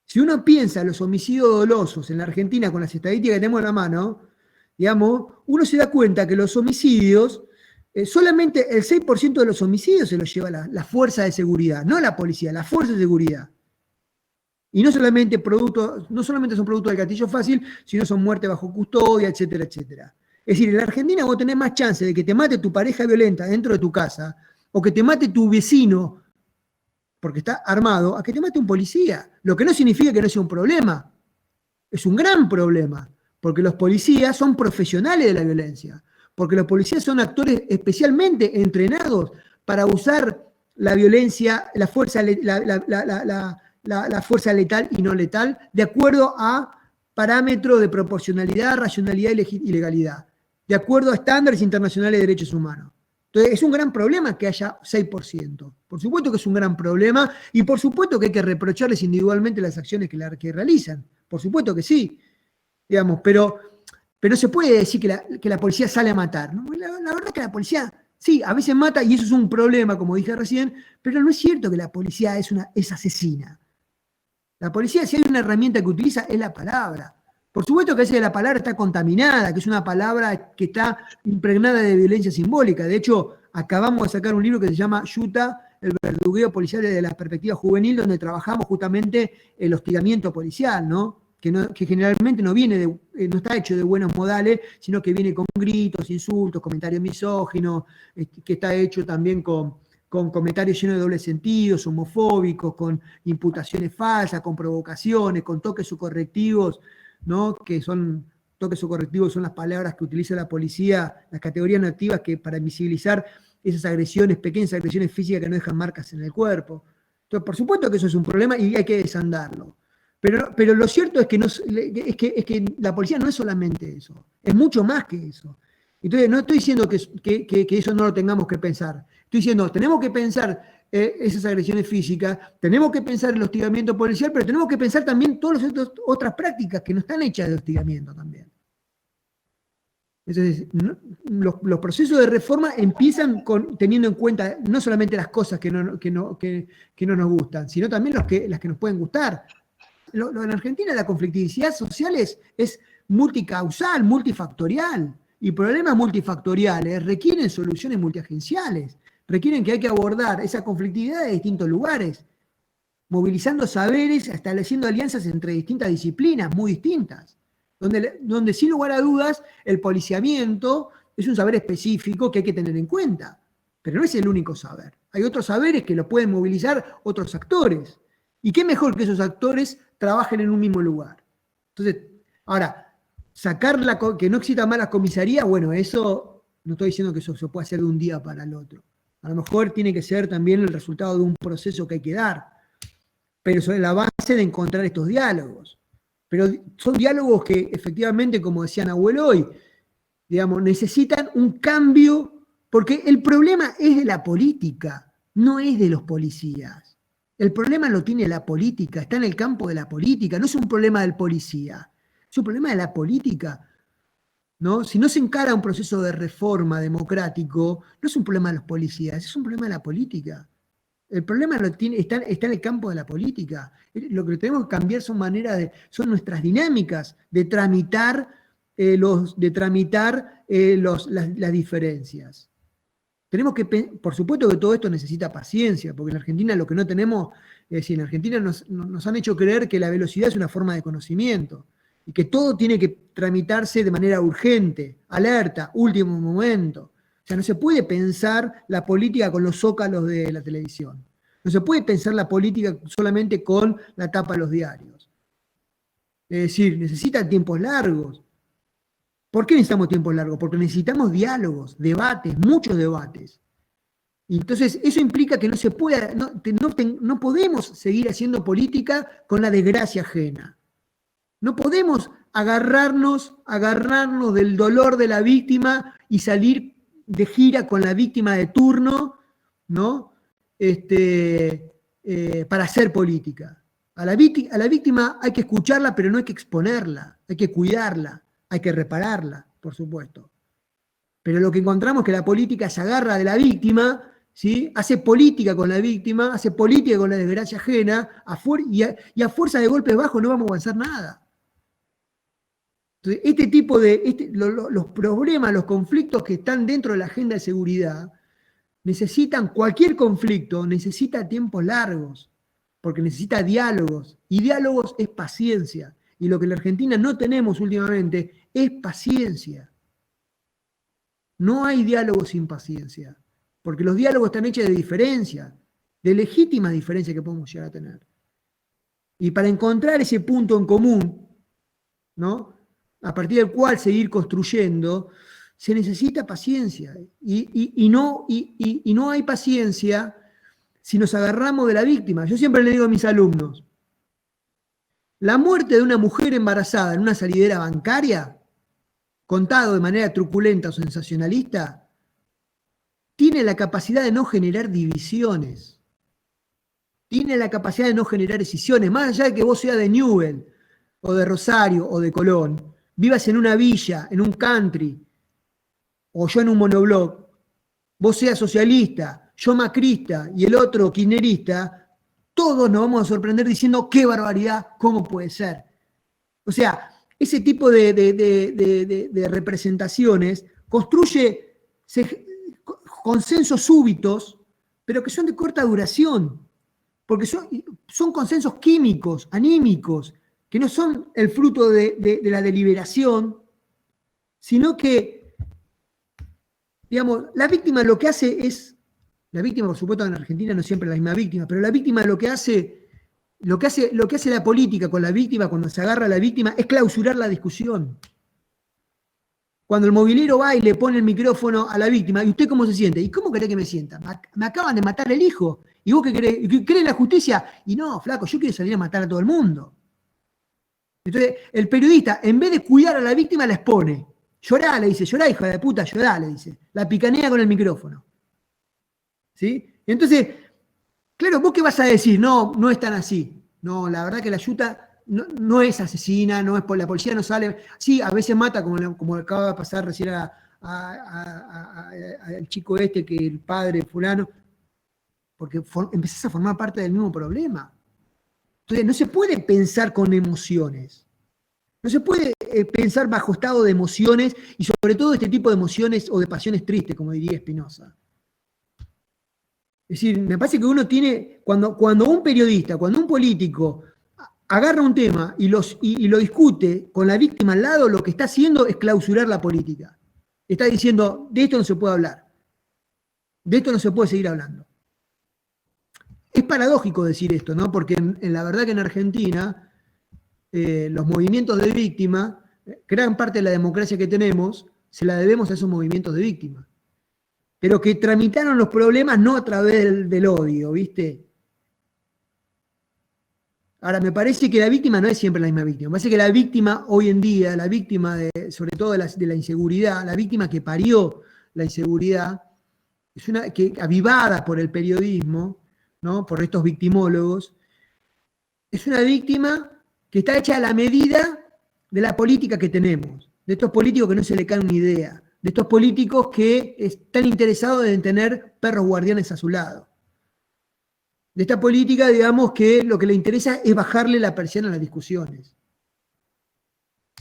Si uno piensa en los homicidios dolosos en la Argentina con las estadísticas que tenemos en la mano, digamos, uno se da cuenta que los homicidios, solamente el 6% de los homicidios se los lleva la fuerza de seguridad, no la policía, la fuerza de seguridad. Y no solamente son productos del gatillo fácil, sino son muertes bajo custodia, etcétera, etcétera. Es decir, en la Argentina vos tenés más chance de que te mate tu pareja violenta dentro de tu casa, o que te mate tu vecino porque está armado, a que te mate un policía. Lo que no significa que no sea un problema. Es un gran problema, porque los policías son profesionales de la violencia, porque los policías son actores especialmente entrenados para usar la violencia, la fuerza letal y no letal, de acuerdo a parámetros de proporcionalidad, racionalidad y legalidad, de acuerdo a estándares internacionales de derechos humanos. Entonces, es un gran problema que haya 6%. Por supuesto que es un gran problema y por supuesto que hay que reprocharles individualmente las acciones que realizan. Por supuesto que sí. Digamos, pero no se puede decir que la policía sale a matar, ¿no? La verdad es que la policía, sí, a veces mata y eso es un problema, como dije recién, pero no es cierto que la policía es asesina. La policía, si hay una herramienta que utiliza, es la palabra. Por supuesto que a veces la palabra está contaminada, que es una palabra que está impregnada de violencia simbólica. De hecho, acabamos de sacar un libro que se llama Yuta, el verdugueo policial desde la perspectiva juvenil, donde trabajamos justamente el hostigamiento policial, ¿no? Que generalmente no está hecho de buenos modales, sino que viene con gritos, insultos, comentarios misóginos, que está hecho también con comentarios llenos de dobles sentidos, homofóbicos, con imputaciones falsas, con provocaciones, con toques o correctivos, ¿no? Que son toques o correctivos son las palabras que utiliza la policía, las categorías no activas para invisibilizar esas agresiones, pequeñas agresiones físicas que no dejan marcas en el cuerpo. Entonces, por supuesto que eso es un problema y hay que desandarlo. Pero lo cierto es que la policía no es solamente eso, es mucho más que eso. Entonces, no estoy diciendo que eso no lo tengamos que pensar. Estoy diciendo, tenemos que pensar esas agresiones físicas, tenemos que pensar el hostigamiento policial, pero tenemos que pensar también todas las otras prácticas que no están hechas de hostigamiento también. Entonces, los procesos de reforma empiezan teniendo en cuenta no solamente las cosas que no nos gustan, sino también las que nos pueden gustar. En Argentina la conflictividad social es multicausal, multifactorial, y problemas multifactoriales requieren soluciones multiagenciales, requieren que hay que abordar esa conflictividad de distintos lugares, movilizando saberes, estableciendo alianzas entre distintas disciplinas muy distintas, donde sin lugar a dudas el policiamiento es un saber específico que hay que tener en cuenta, pero no es el único saber. Hay otros saberes que lo pueden movilizar otros actores. Y qué mejor que esos actores trabajen en un mismo lugar. Entonces, ahora, que no exista más la comisaría, bueno, eso, no estoy diciendo que eso se pueda hacer de un día para el otro. A lo mejor tiene que ser también el resultado de un proceso que hay que dar, pero sobre la base de encontrar estos diálogos. Pero son diálogos que efectivamente, como decía Nahuel hoy, digamos, necesitan un cambio, porque el problema es de la política, no es de los policías. El problema lo tiene la política, está en el campo de la política, no es un problema del policía, es un problema de la política, ¿no? Si no se encara un proceso de reforma democrático, no es un problema de los policías, es un problema de la política. El problema está en el campo de la política. Lo que tenemos que cambiar son nuestras dinámicas de tramitar las diferencias. Tenemos que, por supuesto que todo esto necesita paciencia, porque en Argentina lo que no tenemos, es decir, en Argentina nos han hecho creer que la velocidad es una forma de conocimiento, y que todo tiene que tramitarse de manera urgente, alerta, último momento. O sea, no se puede pensar la política con los zócalos de la televisión. No se puede pensar la política solamente con la tapa de los diarios. Es decir, necesitan tiempos largos. ¿Por qué necesitamos tiempos largos? Porque necesitamos diálogos, debates, muchos debates. Y entonces eso implica que no podemos seguir haciendo política con la desgracia ajena. No podemos agarrarnos del dolor de la víctima y salir de gira con la víctima de turno, ¿no? Para hacer política. A la víctima hay que escucharla, pero no hay que exponerla, hay que cuidarla, hay que repararla, por supuesto. Pero lo que encontramos es que la política se agarra de la víctima, ¿sí? Hace política con la víctima, hace política con la desgracia ajena, y a fuerza de golpes bajos no vamos a avanzar nada. Entonces, los problemas, los conflictos que están dentro de la agenda de seguridad, cualquier conflicto necesita tiempos largos, porque necesita diálogos, y diálogos es paciencia, y lo que en la Argentina no tenemos últimamente es paciencia. No hay diálogo sin paciencia, porque los diálogos están hechos de diferencia, de legítimas diferencias que podemos llegar a tener. Y para encontrar ese punto en común, ¿no?, a partir del cual seguir construyendo, se necesita paciencia. Y no hay paciencia si nos agarramos de la víctima. Yo siempre le digo a mis alumnos, la muerte de una mujer embarazada en una salidera bancaria, contado de manera truculenta o sensacionalista, tiene la capacidad de no generar divisiones. Tiene la capacidad de no generar escisiones. Más allá de que vos seas de Newell, o de Rosario, o de Colón, vivas en una villa, en un country, o yo en un monobloc, vos seas socialista, yo macrista y el otro kirchnerista, todos nos vamos a sorprender diciendo qué barbaridad, cómo puede ser. O sea, ese tipo de representaciones construye consensos súbitos, pero que son de corta duración, porque son consensos químicos, anímicos, que no son el fruto de la deliberación, sino que, digamos, la víctima lo que hace es, la víctima, por supuesto, en Argentina no siempre es la misma víctima, pero la víctima lo que hace la política con la víctima cuando se agarra a la víctima es clausurar la discusión. Cuando el movilero va y le pone el micrófono a la víctima, ¿y usted cómo se siente? ¿Y cómo querés que me sienta? Me acaban de matar el hijo. ¿Y vos qué querés? ¿Crees en la justicia? Y no, flaco, yo quiero salir a matar a todo el mundo. Entonces, el periodista, en vez de cuidar a la víctima, la expone. Llorá, le dice, llorá, hija de puta, llorá, le dice. La picanea con el micrófono. ¿Sí? Entonces, claro, ¿vos qué vas a decir? No, no es tan así. No, la verdad que la yuta no es asesina, no es la policía no sale. Sí, a veces mata, como acaba de pasar recién al chico que el padre fulano, porque empezás a formar parte del mismo problema. Entonces, no se puede pensar con emociones. No se puede pensar bajo estado de emociones, y sobre todo este tipo de emociones o de pasiones tristes, como diría Spinoza. Es decir, me parece que uno tiene, cuando un periodista, cuando un político agarra un tema y lo discute con la víctima al lado, lo que está haciendo es clausurar la política. Está diciendo, de esto no se puede hablar. de esto no se puede seguir hablando. Es paradójico decir esto, ¿no? Porque en la verdad que en Argentina los movimientos de víctima, gran parte de la democracia que tenemos, se la debemos a esos movimientos de víctima. Pero que tramitaron los problemas no a través del odio, ¿viste? Ahora, me parece que la víctima no es siempre la misma víctima. Me parece que la víctima hoy en día, la víctima sobre todo de la inseguridad, la víctima que parió la inseguridad, es una que avivada por el periodismo, ¿no? Por estos victimólogos, es una víctima que está hecha a la medida de la política que tenemos, de estos políticos que no se le cae una idea, de estos políticos que están interesados en tener perros guardianes a su lado. De esta política, digamos, que lo que le interesa es bajarle la persiana a las discusiones.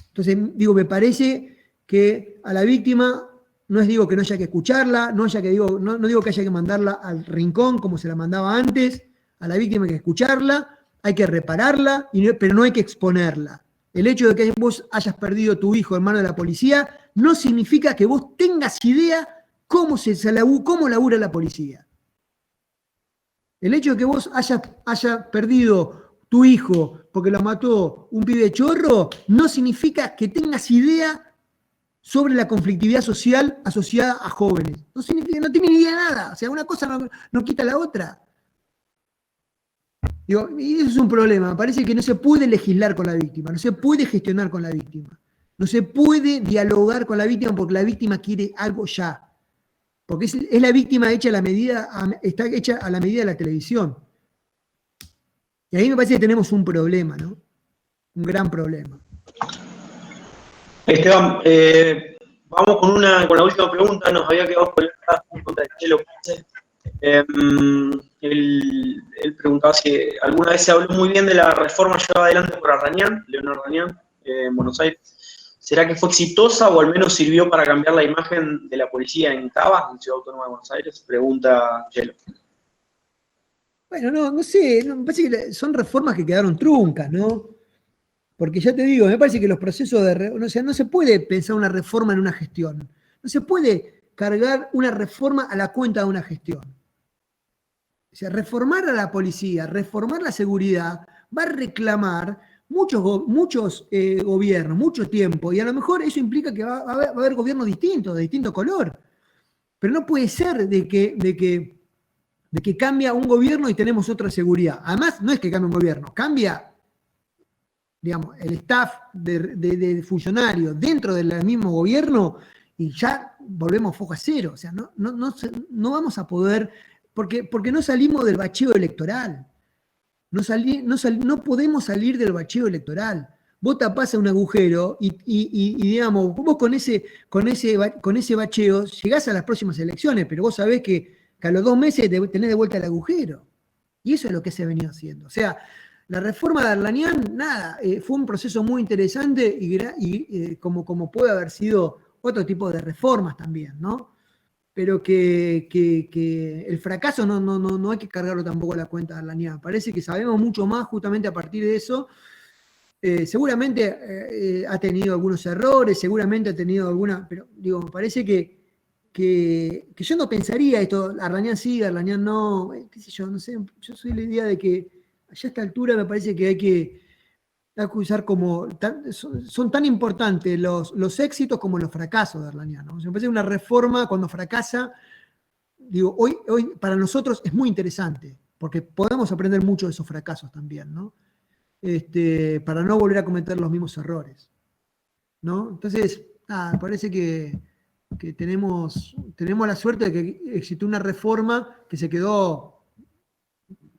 Entonces, digo, me parece que a la víctima no digo que no haya que escucharla, no digo que haya que mandarla al rincón como se la mandaba antes, a la víctima hay que escucharla, hay que repararla, pero no hay que exponerla. El hecho de que vos hayas perdido a tu hijo en manos de la policía no significa que vos tengas idea cómo labura la policía. El hecho de que vos hayas perdido tu hijo porque lo mató un pibe chorro no significa que tengas idea sobre la conflictividad social asociada a jóvenes. No significa, no tiene ni idea de nada. O sea, una cosa no quita la otra. Digo, y eso es un problema. Me parece que no se puede legislar con la víctima, no se puede gestionar con la víctima, no se puede dialogar con la víctima porque la víctima quiere algo ya. Porque es la víctima hecha a la medida, está hecha a la medida de la televisión. Y ahí me parece que tenemos un problema, ¿no? Un gran problema. Esteban, vamos con la última pregunta. Nos había quedado por el Chelo. Él preguntaba si alguna vez se habló muy bien de la reforma llevada adelante por Leonardo Arrañán, en Buenos Aires. ¿Será que fue exitosa o al menos sirvió para cambiar la imagen de la policía en Cava, en Ciudad Autónoma de Buenos Aires? Pregunta Chelo. Bueno, no sé, me parece que son reformas que quedaron truncas, ¿no? Porque ya te digo, me parece que los procesos o sea, no se puede pensar una reforma en una gestión. No se puede cargar una reforma a la cuenta de una gestión. O sea, reformar a la policía, reformar la seguridad, va a reclamar muchos gobiernos, mucho tiempo, y a lo mejor eso implica que va a haber gobiernos distintos, de distinto color. Pero no puede ser de que cambia un gobierno y tenemos otra seguridad. Además, no es que cambie un gobierno, cambia, digamos, el staff de funcionarios dentro del mismo gobierno y ya volvemos foco a cero. O sea, no vamos a poder, porque no salimos del bacheo electoral. No podemos salir del bacheo electoral. Vos tapás a un agujero y digamos, vos con ese bacheo llegás a las próximas elecciones, pero vos sabés que a los 2 meses tenés de vuelta el agujero. Y eso es lo que se ha venido haciendo. O sea, la reforma de Arlañán, nada, fue un proceso muy interesante y como puede haber sido otro tipo de reformas también, ¿no? Pero que el fracaso no hay que cargarlo tampoco a la cuenta de Arlañán. Parece que sabemos mucho más justamente a partir de eso. Seguramente ha tenido algunos errores, seguramente ha tenido alguna, pero digo, me parece que yo no pensaría esto, Arlañán sí, Arlañán no, qué sé yo, no sé, yo soy la idea de que allá a esta altura me parece que hay que usar como, son tan importantes los éxitos como los fracasos de Arlañán, ¿no? O sea, me parece que una reforma cuando fracasa, digo, hoy para nosotros es muy interesante, porque podemos aprender mucho de esos fracasos también, ¿no? Para no volver a cometer los mismos errores, ¿no? Entonces, me parece que tenemos la suerte de que existió una reforma que se quedó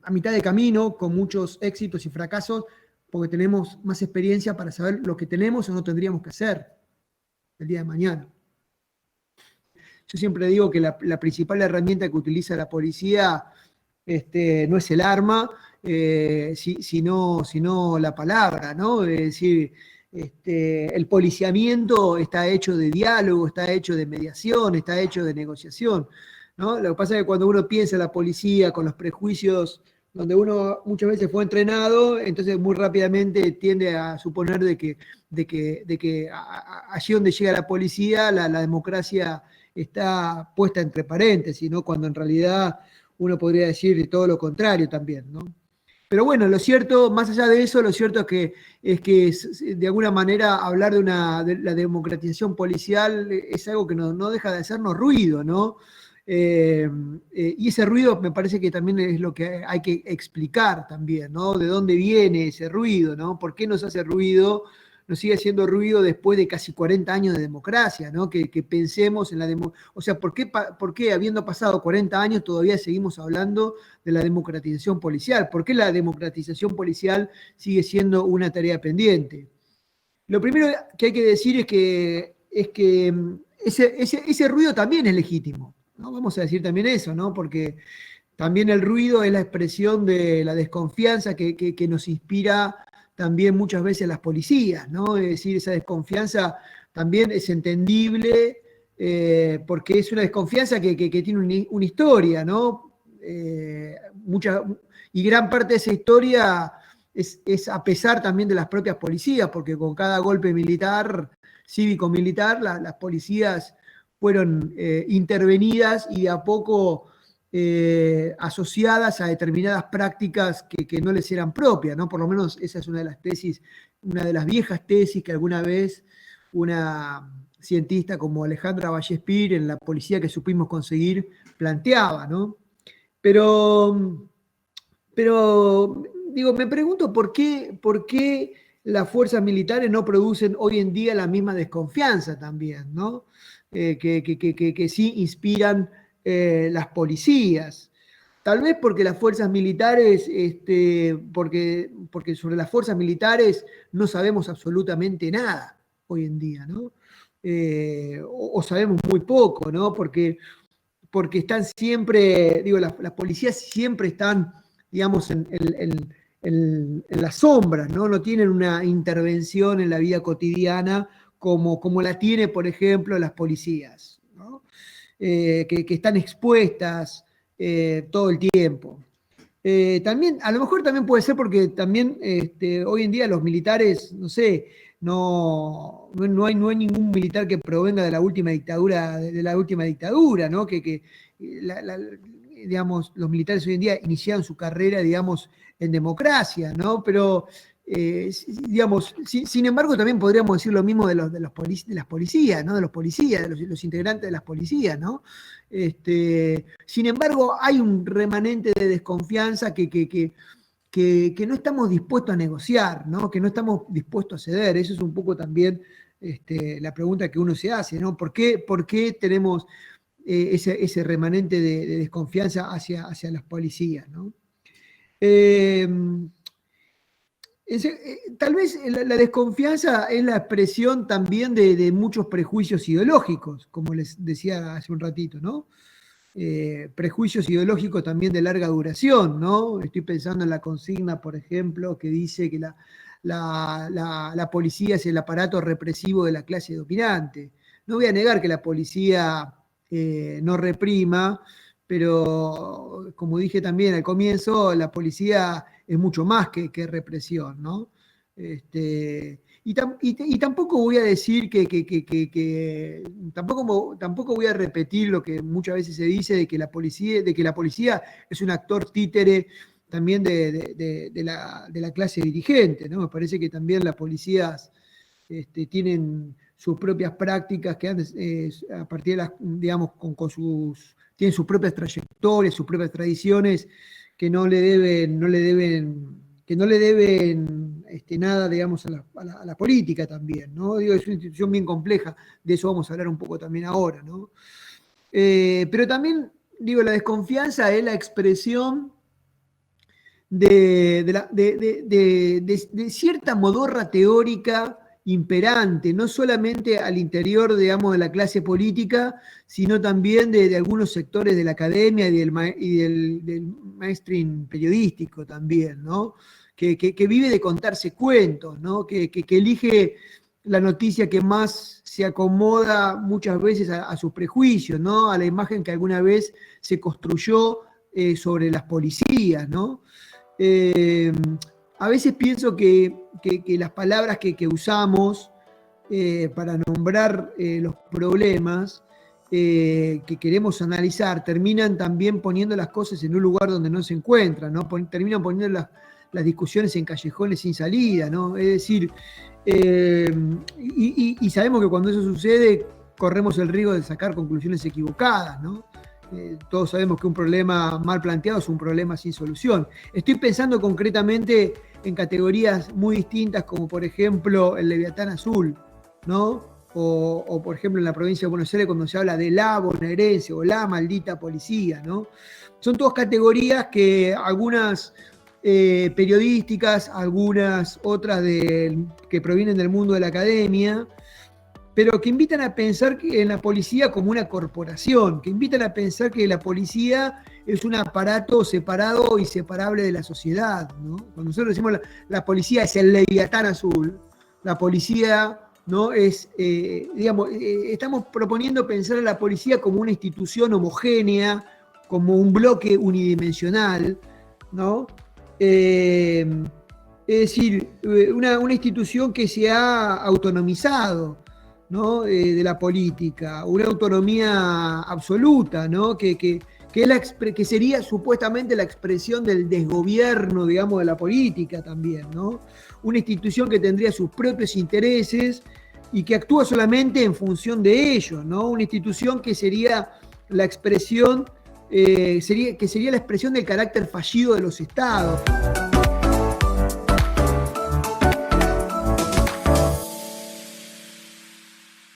a mitad de camino, con muchos éxitos y fracasos, porque tenemos más experiencia para saber lo que tenemos o no tendríamos que hacer el día de mañana. Yo siempre digo que la principal herramienta que utiliza la policía no es el arma, sino la palabra, ¿no? Es decir, el policiamiento está hecho de diálogo, está hecho de mediación, está hecho de negociación, ¿no? Lo que pasa es que cuando uno piensa en la policía con los prejuicios donde uno muchas veces fue entrenado, entonces muy rápidamente tiende a suponer de que allí donde llega la policía, la democracia está puesta entre paréntesis, ¿no? Cuando en realidad uno podría decir todo lo contrario también, ¿no? Pero bueno, lo cierto, más allá de eso, lo cierto es que de alguna manera hablar de la democratización policial es algo que no deja de hacernos ruido, ¿no? Y ese ruido me parece que también es lo que hay que explicar también, ¿no? ¿De dónde viene ese ruido, ¿no? ¿Por qué nos hace ruido? Nos sigue haciendo ruido después de casi 40 años de democracia, ¿no? Que pensemos en la democracia. O sea, ¿por qué habiendo pasado 40 años todavía seguimos hablando de la democratización policial? ¿Por qué la democratización policial sigue siendo una tarea pendiente? Lo primero que hay que decir es que ese ruido también es legítimo, ¿no? Vamos a decir también eso, ¿no? Porque también el ruido es la expresión de la desconfianza que nos inspira también muchas veces las policías, ¿no? Es decir, esa desconfianza también es entendible porque es una desconfianza que tiene una historia, ¿no? Y gran parte de esa historia es a pesar también de las propias policías, porque con cada golpe militar, cívico-militar, las policías fueron intervenidas y de a poco asociadas a determinadas prácticas que no les eran propias, ¿no? Por lo menos esa es una de las tesis, una de las viejas tesis que alguna vez una cientista como Alejandra Vallespir en la policía que supimos conseguir planteaba, ¿no? Pero digo, me pregunto por qué las fuerzas militares no producen hoy en día la misma desconfianza también, ¿no? Que sí inspiran las policías. Tal vez porque las fuerzas militares, porque sobre las fuerzas militares no sabemos absolutamente nada hoy en día, ¿no? O sabemos muy poco, ¿no? Porque están siempre, digo, las policías siempre están, digamos, en las sombras, ¿no? No tienen una intervención en la vida cotidiana como la tiene, por ejemplo, las policías, ¿no? Que están expuestas todo el tiempo. También, a lo mejor también puede ser porque también hoy en día los militares, no sé, no hay ningún militar que provenga de la última dictadura, ¿no? Digamos, los militares hoy en día iniciaron su carrera, digamos, en democracia, ¿no? Pero, digamos, sin embargo, también podríamos decir lo mismo de las policías, ¿no? De los policías, de los integrantes de las policías, ¿no? Sin embargo, hay un remanente de desconfianza que no estamos dispuestos a negociar, ¿no? Que no estamos dispuestos a ceder. Eso es un poco también la pregunta que uno se hace, ¿no? ¿Por qué tenemos ese remanente de desconfianza hacia las policías, ¿no? Tal vez la desconfianza es la expresión también de muchos prejuicios ideológicos, como les decía hace un ratito, ¿no? Prejuicios ideológicos también de larga duración, ¿no? Estoy pensando en la consigna, por ejemplo, que dice que la policía es el aparato represivo de la clase dominante. No voy a negar que la policía no reprima, pero como dije también al comienzo, la policía es mucho más que represión, ¿no? Y tampoco voy a decir tampoco voy a repetir lo que muchas veces se dice de que la policía es un actor títere también de la clase dirigente, ¿no? Me parece que también las policías tienen sus propias prácticas que a partir de digamos, tienen sus propias trayectorias, sus propias tradiciones que no le deben nada, digamos, a la política también, ¿no? Digo, es una institución bien compleja, de eso vamos a hablar un poco también ahora, ¿no? Pero también, digo, la desconfianza es la expresión de cierta modorra teórica imperante, no solamente al interior, digamos, de la clase política, sino también de algunos sectores de la academia y del mainstream periodístico también, ¿no? Que vive de contarse cuentos, ¿no? Que elige la noticia que más se acomoda muchas veces a sus prejuicios, ¿no? A la imagen que alguna vez se construyó sobre las policías, ¿no? A veces pienso que las palabras que usamos para nombrar los problemas que queremos analizar terminan también poniendo las cosas en un lugar donde no se encuentran, ¿no? Terminan poniendo las discusiones en callejones sin salida, ¿no? Es decir, y sabemos que cuando eso sucede corremos el riesgo de sacar conclusiones equivocadas, ¿no? Todos sabemos que un problema mal planteado es un problema sin solución. Estoy pensando concretamente en categorías muy distintas, como por ejemplo el Leviatán Azul, ¿no? O por ejemplo en la provincia de Buenos Aires cuando se habla de la bonaerense o la maldita policía, ¿no? Son todas categorías que algunas periodísticas, algunas otras que provienen del mundo de la academia, pero que invitan a pensar en la policía como una corporación, que invitan a pensar que la policía es un aparato separado y separable de la sociedad, ¿no? Cuando nosotros decimos la policía es el Leviatán Azul, la policía, ¿no? Es, estamos proponiendo pensar a la policía como una institución homogénea, como un bloque unidimensional, ¿no? Es decir, una institución que se ha autonomizado, ¿no? De la política, una autonomía absoluta, ¿no? Que sería supuestamente la expresión del desgobierno, digamos, de la política también, ¿no? Una institución que tendría sus propios intereses y que actúa solamente en función de ellos, ¿no? Una institución que sería la expresión, sería la expresión del carácter fallido de los estados.